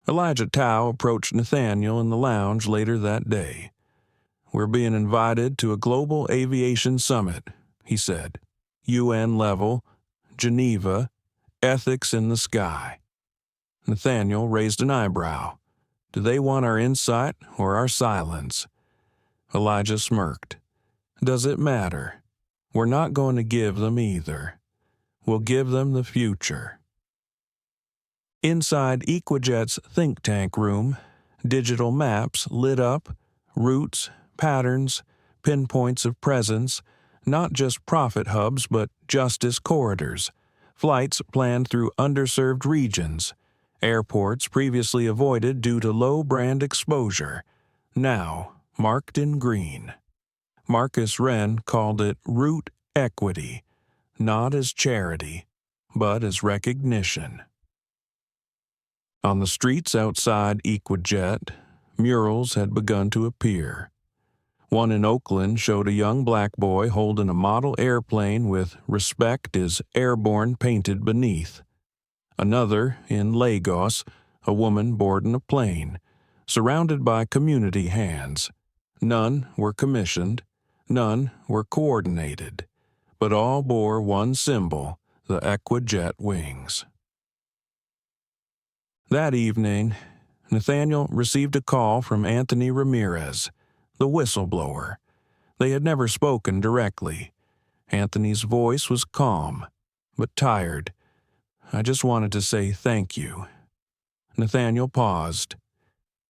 Elijah Tao approached Nathaniel in the lounge later that day. "We're being invited to a global aviation summit," he said. "UN level, Geneva, ethics in the sky." Nathaniel raised an eyebrow. "Do they want our insight or our silence?" Elijah smirked. "Does it matter? We're not going to give them either. We'll give them the future." Inside EquaJet's think tank room, digital maps lit up, routes, patterns, pinpoints of presence, not just profit hubs but justice corridors, flights planned through underserved regions, airports previously avoided due to low brand exposure, now marked in green. Marcus Wren called it route equity, not as charity, but as recognition. On the streets outside EquaJet, murals had begun to appear. One in Oakland showed a young black boy holding a model airplane with "Respect is airborne" painted beneath. Another, in Lagos, a woman boarding a plane, surrounded by community hands. None were commissioned, none were coordinated, but all bore one symbol, the EquaJet wings. That evening, Nathaniel received a call from Anthony Ramirez, the whistleblower. They had never spoken directly. Anthony's voice was calm, but tired. "I just wanted to say thank you." Nathaniel paused.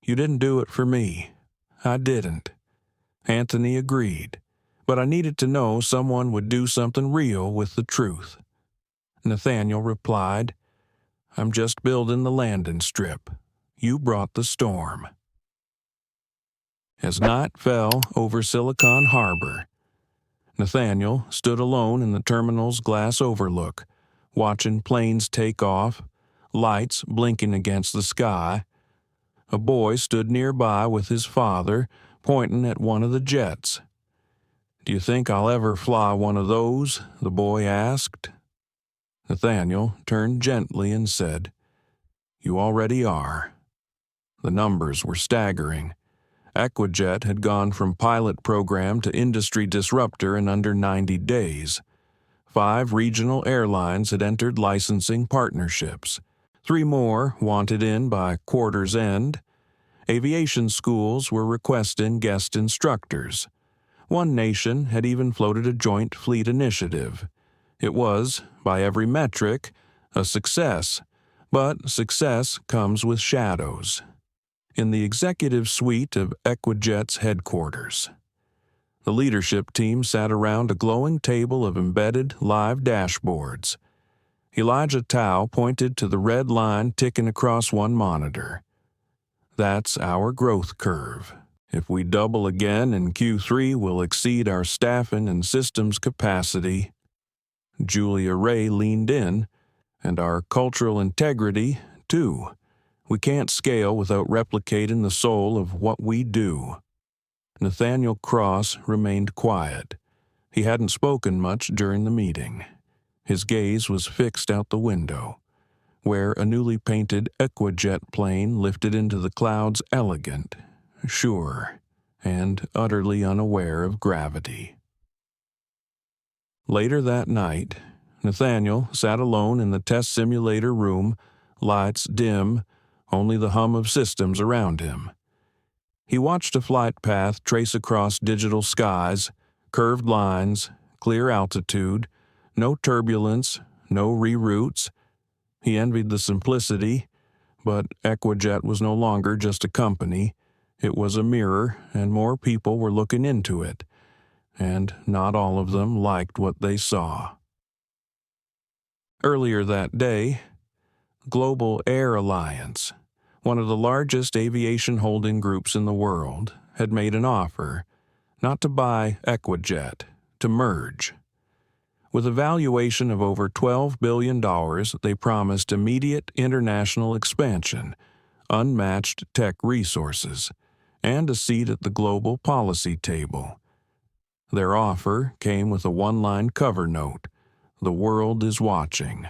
"You didn't do it for me. I didn't." Anthony agreed, but I needed to know someone would do something real with the truth. Nathaniel replied, "I'm just building the landing strip. You brought the storm." As night fell over Silicon Harbor, Nathaniel stood alone in the terminal's glass overlook, watching planes take off, lights blinking against the sky. A boy stood nearby with his father, pointing at one of the jets. "Do you think I'll ever fly one of those?" the boy asked. Nathaniel turned gently and said, "You already are." The numbers were staggering. EquaJet had gone from pilot program to industry disruptor in under 90 days. 5 regional airlines had entered licensing partnerships. 3 more wanted in by quarter's end. Aviation schools were requesting guest instructors. One nation had even floated a joint fleet initiative. It was, by every metric, a success, But success comes with shadows. In the executive suite of EquaJet's headquarters, the leadership team sat around a glowing table of embedded live dashboards. Elijah Tao pointed to the red line ticking across one monitor. That's our growth curve. If we double again in Q3, we'll exceed our staffing and systems capacity. Julia Ray leaned in, and our cultural integrity, too. We can't scale without replicating the soul of what we do. Nathaniel Cross remained quiet. He hadn't spoken much during the meeting. His gaze was fixed out the window, where a newly painted EquaJet plane lifted into the clouds elegant, sure, and utterly unaware of gravity. Later that night, Nathaniel sat alone in the test simulator room, lights dim, only the hum of systems around him. He watched a flight path trace across digital skies, curved lines, clear altitude, no turbulence, no reroutes. He envied the simplicity, but EquaJet was no longer just a company. It was a mirror, and more people were looking into it, and not all of them liked what they saw. Earlier that day, Global Air Alliance, one of the largest aviation holding groups in the world, had made an offer, not to buy EquaJet, to merge. With a valuation of over $12 billion, they promised immediate international expansion, unmatched tech resources, and a seat at the global policy table. Their offer came with a one-line cover note: "The world is watching.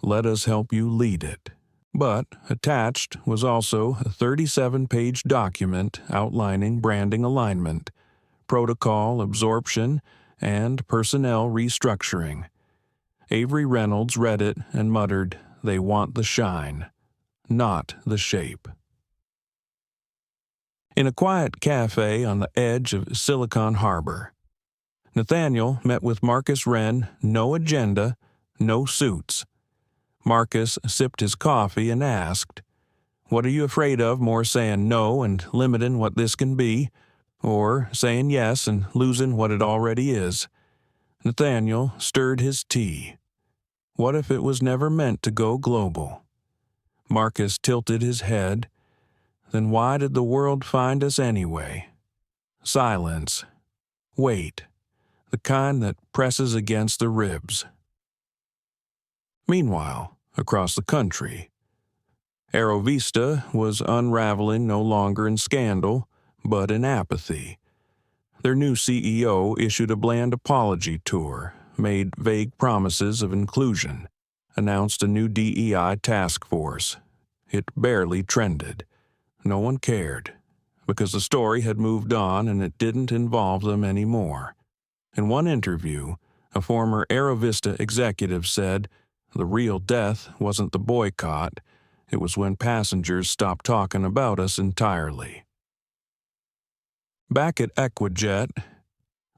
Let us help you lead it." But attached was also a 37-page document outlining branding alignment, protocol absorption, and personnel restructuring. Avery Reynolds read it and muttered, "They want the shine, not the shape." In a quiet cafe on the edge of Silicon Harbor, Nathaniel met with Marcus Wren, no agenda, no suits. Marcus sipped his coffee and asked, "What are you afraid of more, saying no and limiting what this can be, or saying yes and losing what it already is?" Nathaniel stirred his tea. What if it was never meant to go global? Marcus tilted his head. Then why did the world find us anyway? Silence. Wait. The kind that presses against the ribs. Meanwhile, across the country, Aerov Vista was unraveling no longer in scandal, but in apathy. Their new CEO issued a bland apology tour, made vague promises of inclusion, announced a new DEI task force. It barely trended. No one cared, because the story had moved on and it didn't involve them anymore. In one interview, a former Aerovista executive said, "The real death wasn't the boycott, it was when passengers stopped talking about us entirely." Back at EquaJet,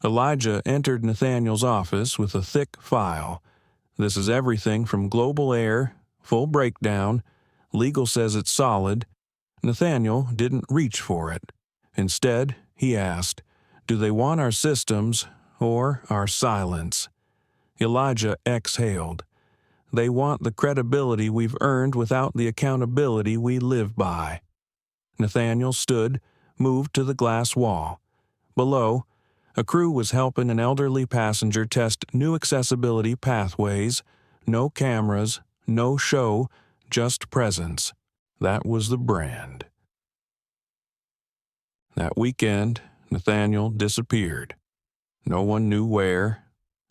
Elijah entered Nathaniel's office with a thick file. "This is everything from Global Air, full breakdown, legal says it's solid." Nathaniel didn't reach for it. Instead, he asked, "Do they want our systems or our silence?" Elijah exhaled. "They want the credibility we've earned without the accountability we live by." Nathaniel stood, moved to the glass wall. Below, a crew was helping an elderly passenger test new accessibility pathways. No cameras, no show, just presence. That was the brand. That weekend, Nathaniel disappeared. No one knew where.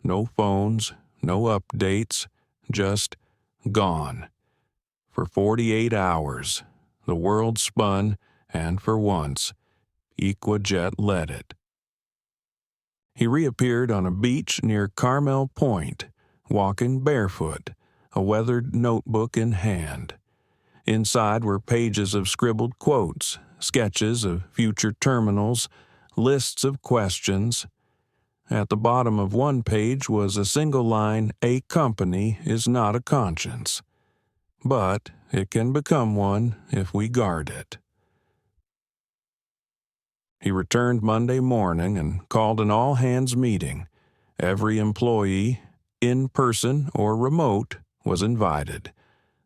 No phones, no updates, just gone. For 48 hours, the world spun, and for once, EquaJet led it. He reappeared on a beach near Carmel Point, walking barefoot, a weathered notebook in hand. Inside were pages of scribbled quotes, sketches of future terminals, lists of questions. At the bottom of one page was a single line, "A company is not a conscience." but it can become one if we guard it. He returned Monday morning and called an all-hands meeting. Every employee, in person or remote, was invited.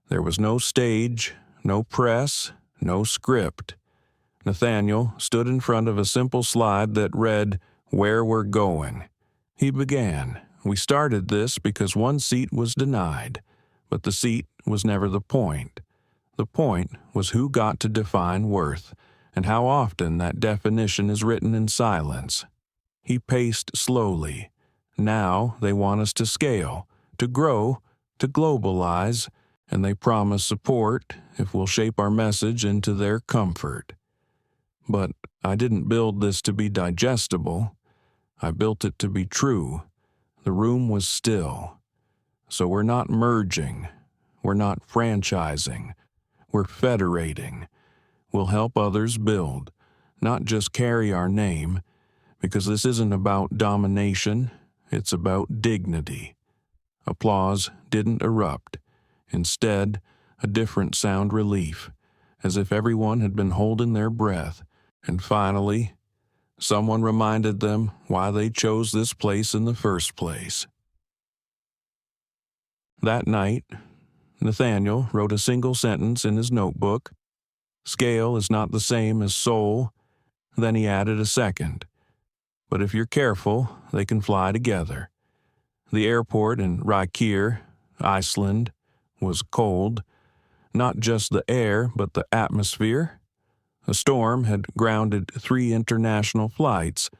There was no stage, no press, no script. Nathaniel stood in front of a simple slide that read, "Where we're going." He began. "We started this because one seat was denied, but the seat was never the point. The point was who got to define worth, and how often that definition is written in silence." He paced slowly. Now they want us to scale, to grow, to globalize, and they promise support if we'll shape our message into their comfort. But I didn't build this to be digestible. I built it to be true. The room was still. So we're not merging. We're not franchising. We're federating. We'll help others build, not just carry our name, because this isn't about domination, it's about dignity. Applause didn't erupt. Instead, a different sound relief, as if everyone had been holding their breath. And finally, someone reminded them why they chose this place in the first place. That night, Nathaniel wrote a single sentence in his notebook. "Scale is not the same as soul." Then he added a second. "But if you're careful, they can fly together." The airport in Reykjavik, Iceland, was cold. Not just the air, but the atmosphere. A storm had grounded 3 international flights.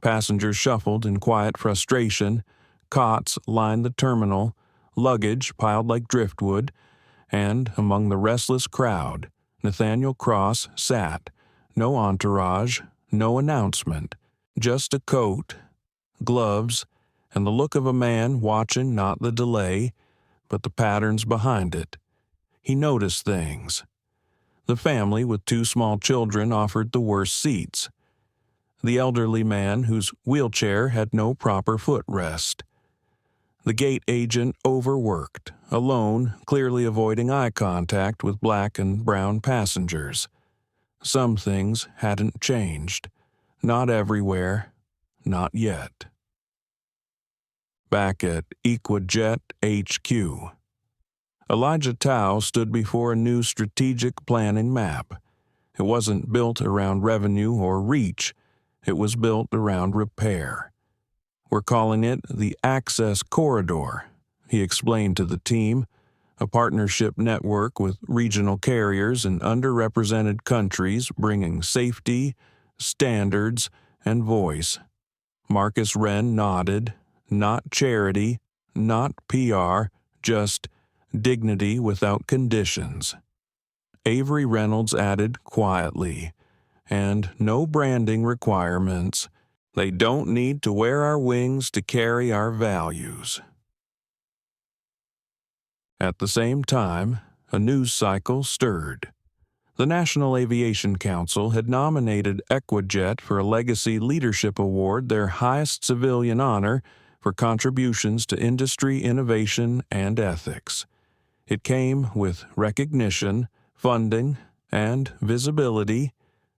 Passengers shuffled in quiet frustration. Cots lined the terminal, luggage piled like driftwood, and among the restless crowd, Nathaniel Cross sat. No entourage, no announcement, just a coat, gloves, and the look of a man watching not the delay, but the patterns behind it. He noticed things. The family with 2 small children offered the worst seats. The elderly man whose wheelchair had no proper footrest. The gate agent overworked, alone, clearly avoiding eye contact with black and brown passengers. Some things hadn't changed. Not everywhere. Not yet. Back at EquaJet HQ, Elijah Tao stood before a new strategic planning map. It wasn't built around revenue or reach. It was built around repair. "We're calling it the Access Corridor," he explained to the team, a partnership network with regional carriers in underrepresented countries bringing safety, standards, and voice. Marcus Wren nodded. Not charity, not PR, just dignity without conditions. Avery Reynolds added quietly, "And no branding requirements. They don't need to wear our wings to carry our values." At the same time, a news cycle stirred. The National Aviation Council had nominated EquaJet for a Legacy Leadership Award, their highest civilian honor, for contributions to industry innovation and ethics. It came with recognition, funding, and visibility,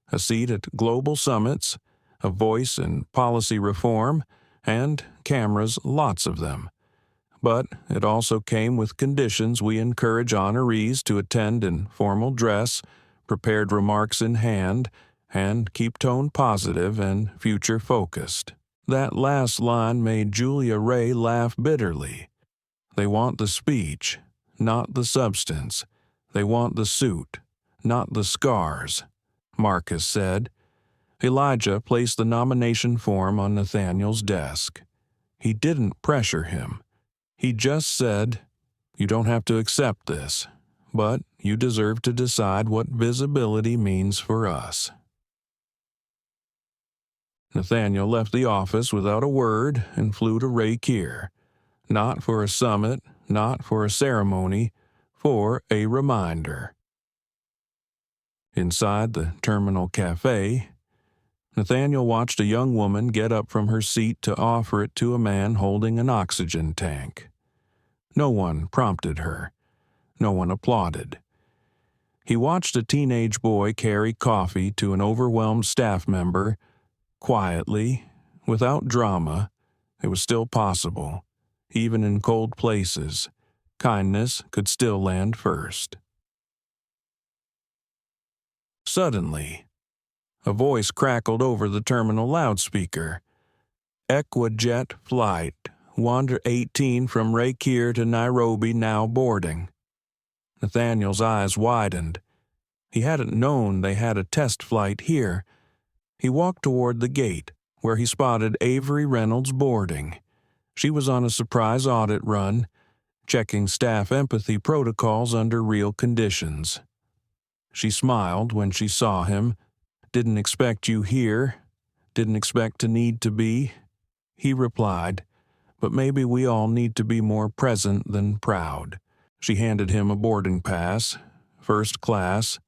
a seat at global summits, a voice in policy reform, and cameras, lots of them. But it also came with conditions we encourage honorees to attend in formal dress, prepared remarks in hand, and keep tone positive and future-focused. That last line made Julia Ray laugh bitterly. They want the speech, not the substance. They want the suit, not the scars, Marcus said. Elijah placed the nomination form on Nathaniel's desk. He didn't pressure him. He just said, "You don't have to accept this, but you deserve to decide what visibility means for us." Nathaniel left the office without a word and flew to Reykjavik. Not for a summit, not for a ceremony, for a reminder. Inside the terminal cafe, Nathaniel watched a young woman get up from her seat to offer it to a man holding an oxygen tank. No one prompted her. No one applauded. He watched a teenage boy carry coffee to an overwhelmed staff member, quietly, without drama. It was still possible. Even in cold places, kindness could still land first. Suddenly, a voice crackled over the terminal loudspeaker. EquaJet flight 118 from Raykir to Nairobi now boarding. Nathaniel's eyes widened. He hadn't known they had a test flight here. He walked toward the gate, where he spotted Avery Reynolds boarding. She was on a surprise audit run, checking staff empathy protocols under real conditions. She smiled when she saw him. "Didn't expect you here. Didn't expect to need to be." He replied, "But maybe we all need to be more present than proud." She handed him a boarding pass, first class.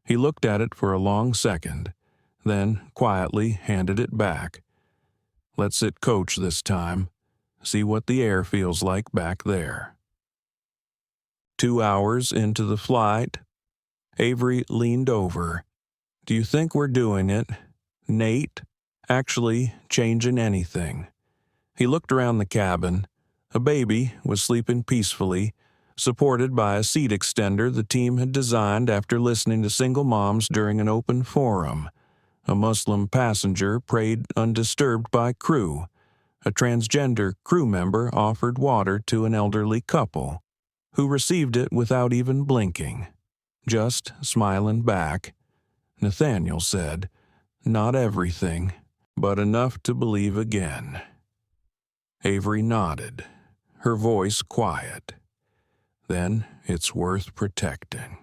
He looked at it for a long second, then quietly handed it back. "Let's sit coach this time. See what the air feels like back there." 2 hours into the flight, Avery leaned over. "Do you think we're doing it, Nate? Actually changing anything?" He looked around the cabin. A baby was sleeping peacefully, supported by a seat extender the team had designed after listening to single moms during an open forum. A Muslim passenger prayed undisturbed by crew. A transgender crew member offered water to an elderly couple, who received it without even blinking, just smiling back. Nathaniel said, "Not everything, but enough to believe again." Avery nodded, her voice quiet. "Then it's worth protecting."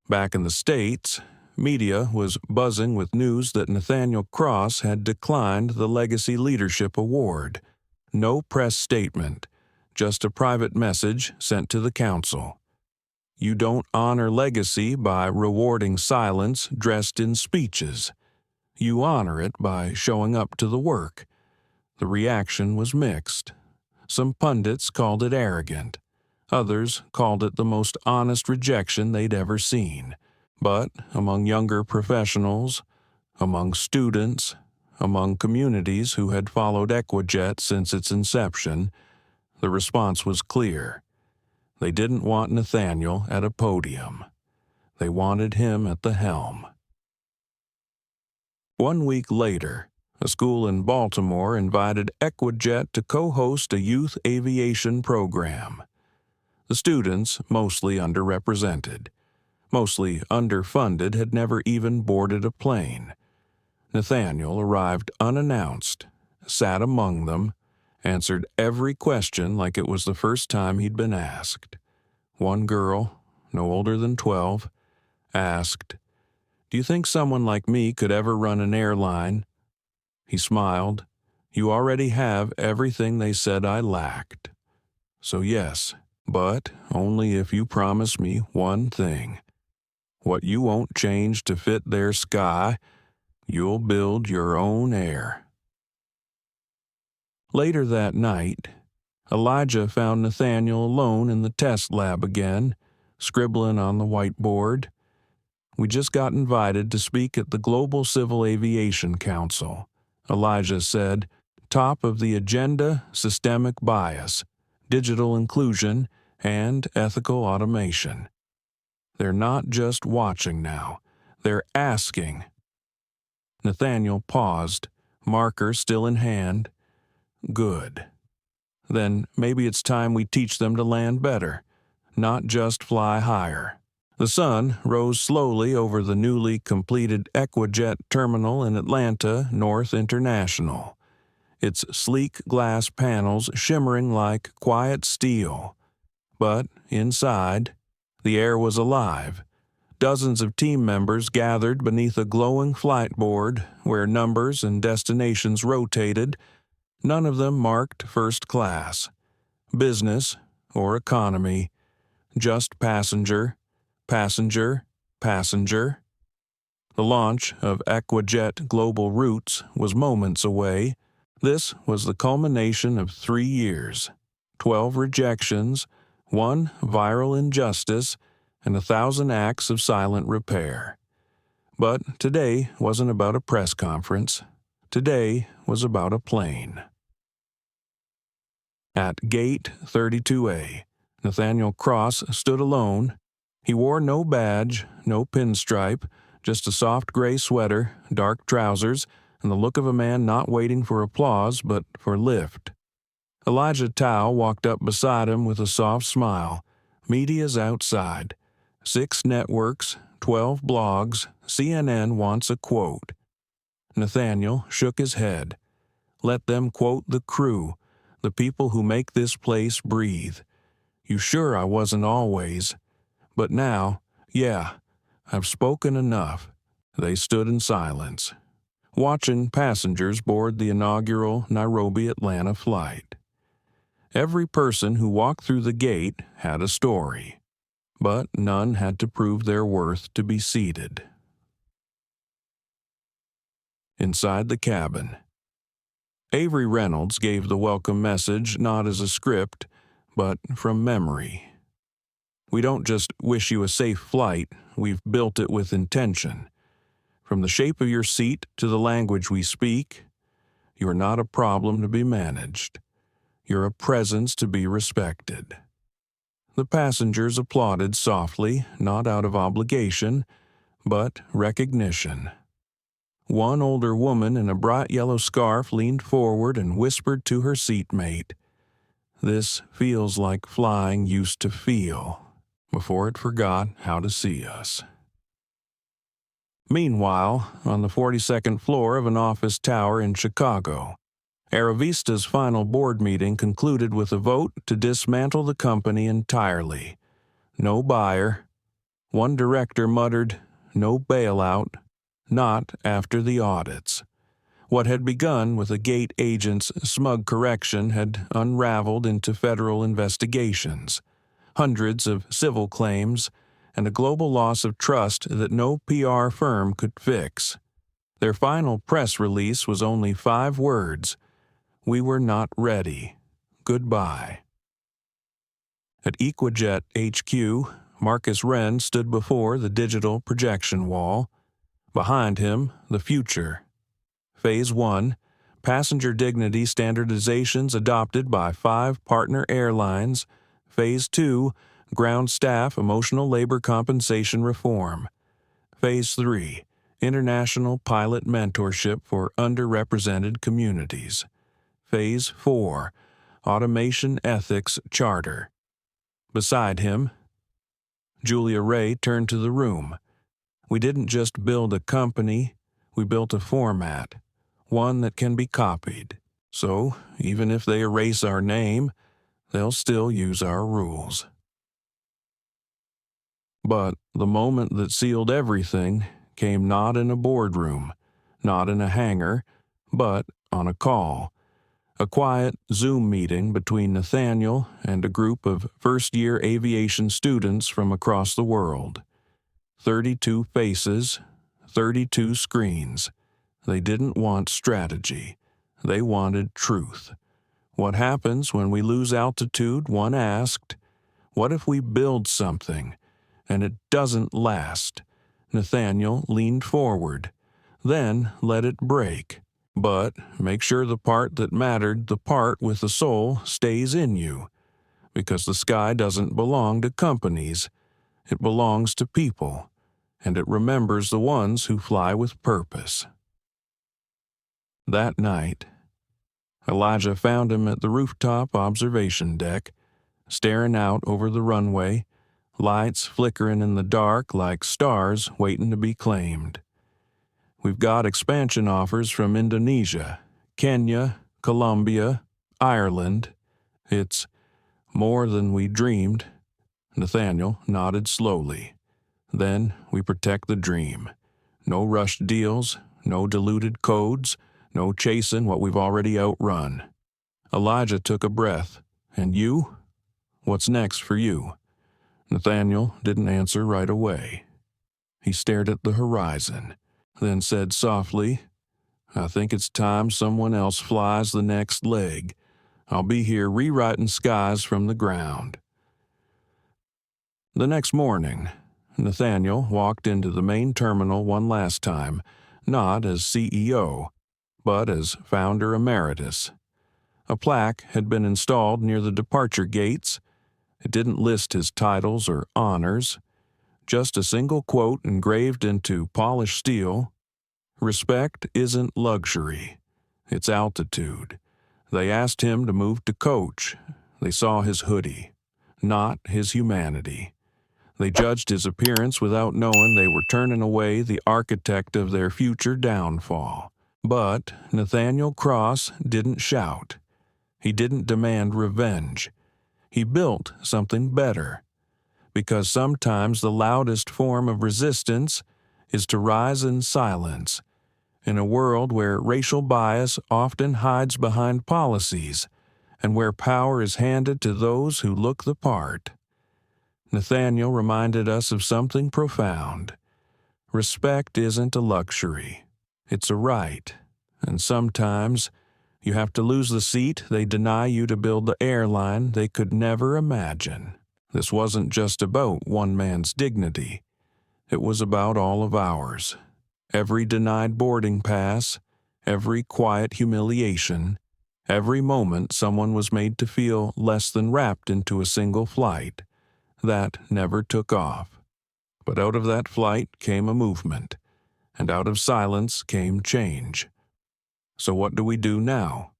Back in the States, media was buzzing with news that Nathaniel Cross had declined the Legacy Leadership Award. No press statement, just a private message sent to the council. You don't honor legacy by rewarding silence dressed in speeches. You honor it by showing up to the work. The reaction was mixed. Some pundits called it arrogant. Others called it the most honest rejection they'd ever seen. But among younger professionals, among students, among communities who had followed EquaJet since its inception, the response was clear. They didn't want Nathaniel at a podium. They wanted him at the helm. 1 week later, a school in Baltimore invited EquaJet to co-host a youth aviation program. The students, mostly underrepresented, mostly underfunded, had never even boarded a plane. Nathaniel arrived unannounced, sat among them, answered every question like it was the first time he'd been asked. One girl, no older than 12, asked, "Do you think someone like me could ever run an airline?" He smiled. "You already have everything they said I lacked. So yes, but only if you promise me one thing. What you won't change to fit their sky, you'll build your own air." Later that night, Elijah found Nathaniel alone in the test lab again, scribbling on the whiteboard. "We just got invited to speak at the Global Civil Aviation Council," Elijah said. "Top of the agenda, systemic bias, digital inclusion, and ethical automation. They're not just watching now, they're asking." Nathaniel paused, marker still in hand. "Good. Then maybe it's time we teach them to land better, not just fly higher." The sun rose slowly over the newly completed EquaJet terminal in Atlanta North International, its sleek glass panels shimmering like quiet steel. But inside, the air was alive. Dozens of team members gathered beneath a glowing flight board where numbers and destinations rotated, none of them marked first class, business, or economy, just passenger, passenger, passenger. The launch of EquaJet Global Routes was moments away. This was the culmination of 3 years, 12 rejections, one viral injustice, and 1,000 acts of silent repair. But today wasn't about a press conference. Today was about a plane. At Gate 32A, Nathaniel Cross stood alone. He wore no badge, no pinstripe, just a soft gray sweater, dark trousers, and the look of a man not waiting for applause but for lift. Elijah Tao walked up beside him with a soft smile. Media's outside. 6 networks, 12 blogs, CNN wants a quote. Nathaniel shook his head. Let them quote the crew, the people who make this place breathe. You sure I wasn't always? But now, yeah, I've spoken enough. They stood in silence, watching passengers board the inaugural Nairobi-Atlanta flight. Every person who walked through the gate had a story, but none had to prove their worth to be seated. Inside the cabin, Avery Reynolds gave the welcome message not as a script, but from memory. We don't just wish you a safe flight, we've built it with intention. From the shape of your seat to the language we speak, you are not a problem to be managed. You're a presence to be respected. The passengers applauded softly, not out of obligation, but recognition. One older woman in a bright yellow scarf leaned forward and whispered to her seatmate, "This feels like flying used to feel," before it forgot how to see us. Meanwhile, on the 42nd floor of an office tower in Chicago, Aerovista's final board meeting concluded with a vote to dismantle the company entirely. No buyer. One director muttered, "No bailout. Not after the audits." What had begun with a gate agent's smug correction had unraveled into federal investigations, hundreds of civil claims, and a global loss of trust that no PR firm could fix. Their final press release was only 5 words: "We were not ready. Goodbye." At EquaJet HQ, Marcus Wren stood before the digital projection wall. Behind him, the future. Phase 1, passenger dignity standardizations adopted by 5 partner airlines. Phase 2, ground staff emotional labor compensation reform. Phase 3, international pilot mentorship for underrepresented communities. Phase 4, automation ethics charter. Beside him, Julia Ray turned to the room. We didn't just build a company, we built a format, one that can be copied. So, even if they erase our name, they'll still use our rules. But the moment that sealed everything came not in a boardroom, not in a hangar, but on a call. A quiet Zoom meeting between Nathaniel and a group of first-year aviation students from across the world. 32 faces, 32 screens. They didn't want strategy. They wanted truth. What happens when we lose altitude, one asked. What if we build something, and it doesn't last? Nathaniel leaned forward. Then let it break. But make sure the part that mattered, the part with the soul, stays in you. Because the sky doesn't belong to companies. It belongs to people, and it remembers the ones who fly with purpose. That night, Elijah found him at the rooftop observation deck, staring out over the runway, lights flickering in the dark like stars waiting to be claimed. We've got expansion offers from Indonesia, Kenya, Colombia, Ireland. It's more than we dreamed. Nathaniel nodded slowly. Then we protect the dream. No rushed deals, no diluted codes, no chasing what we've already outrun. Elijah took a breath. And you? What's next for you? Nathaniel didn't answer right away. He stared at the horizon, then said softly, I think it's time someone else flies the next leg. I'll be here rewriting skies from the ground. The next morning, Nathaniel walked into the main terminal one last time, not as CEO, but as founder emeritus. A plaque had been installed near the departure gates. It didn't list his titles or honors, just a single quote engraved into polished steel: "Respect isn't luxury, it's altitude." They asked him to move to coach. They saw his hoodie, not his humanity. They judged his appearance without knowing they were turning away the architect of their future downfall. But Nathaniel Cross didn't shout. He didn't demand revenge. He built something better. Because sometimes the loudest form of resistance is to rise in silence. In a world where racial bias often hides behind policies, and where power is handed to those who look the part, Nathaniel reminded us of something profound. Respect isn't a luxury. It's a right. And sometimes you have to lose the seat they deny you to build the airline they could never imagine. This wasn't just about one man's dignity. It was about all of ours. Every denied boarding pass, every quiet humiliation, every moment someone was made to feel less than wrapped into a single flight that never took off. But out of that flight came a movement, and out of silence came change. So what do we do now?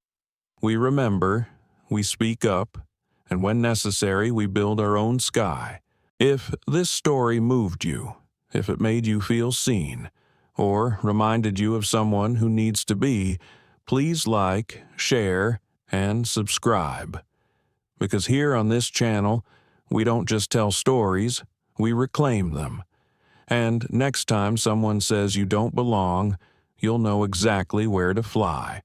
We remember, we speak up, and when necessary, we build our own sky. If this story moved you, if it made you feel seen, or reminded you of someone who needs to be, please like, share, and subscribe. Because here on this channel, we don't just tell stories, we reclaim them. And next time someone says you don't belong, you'll know exactly where to fly.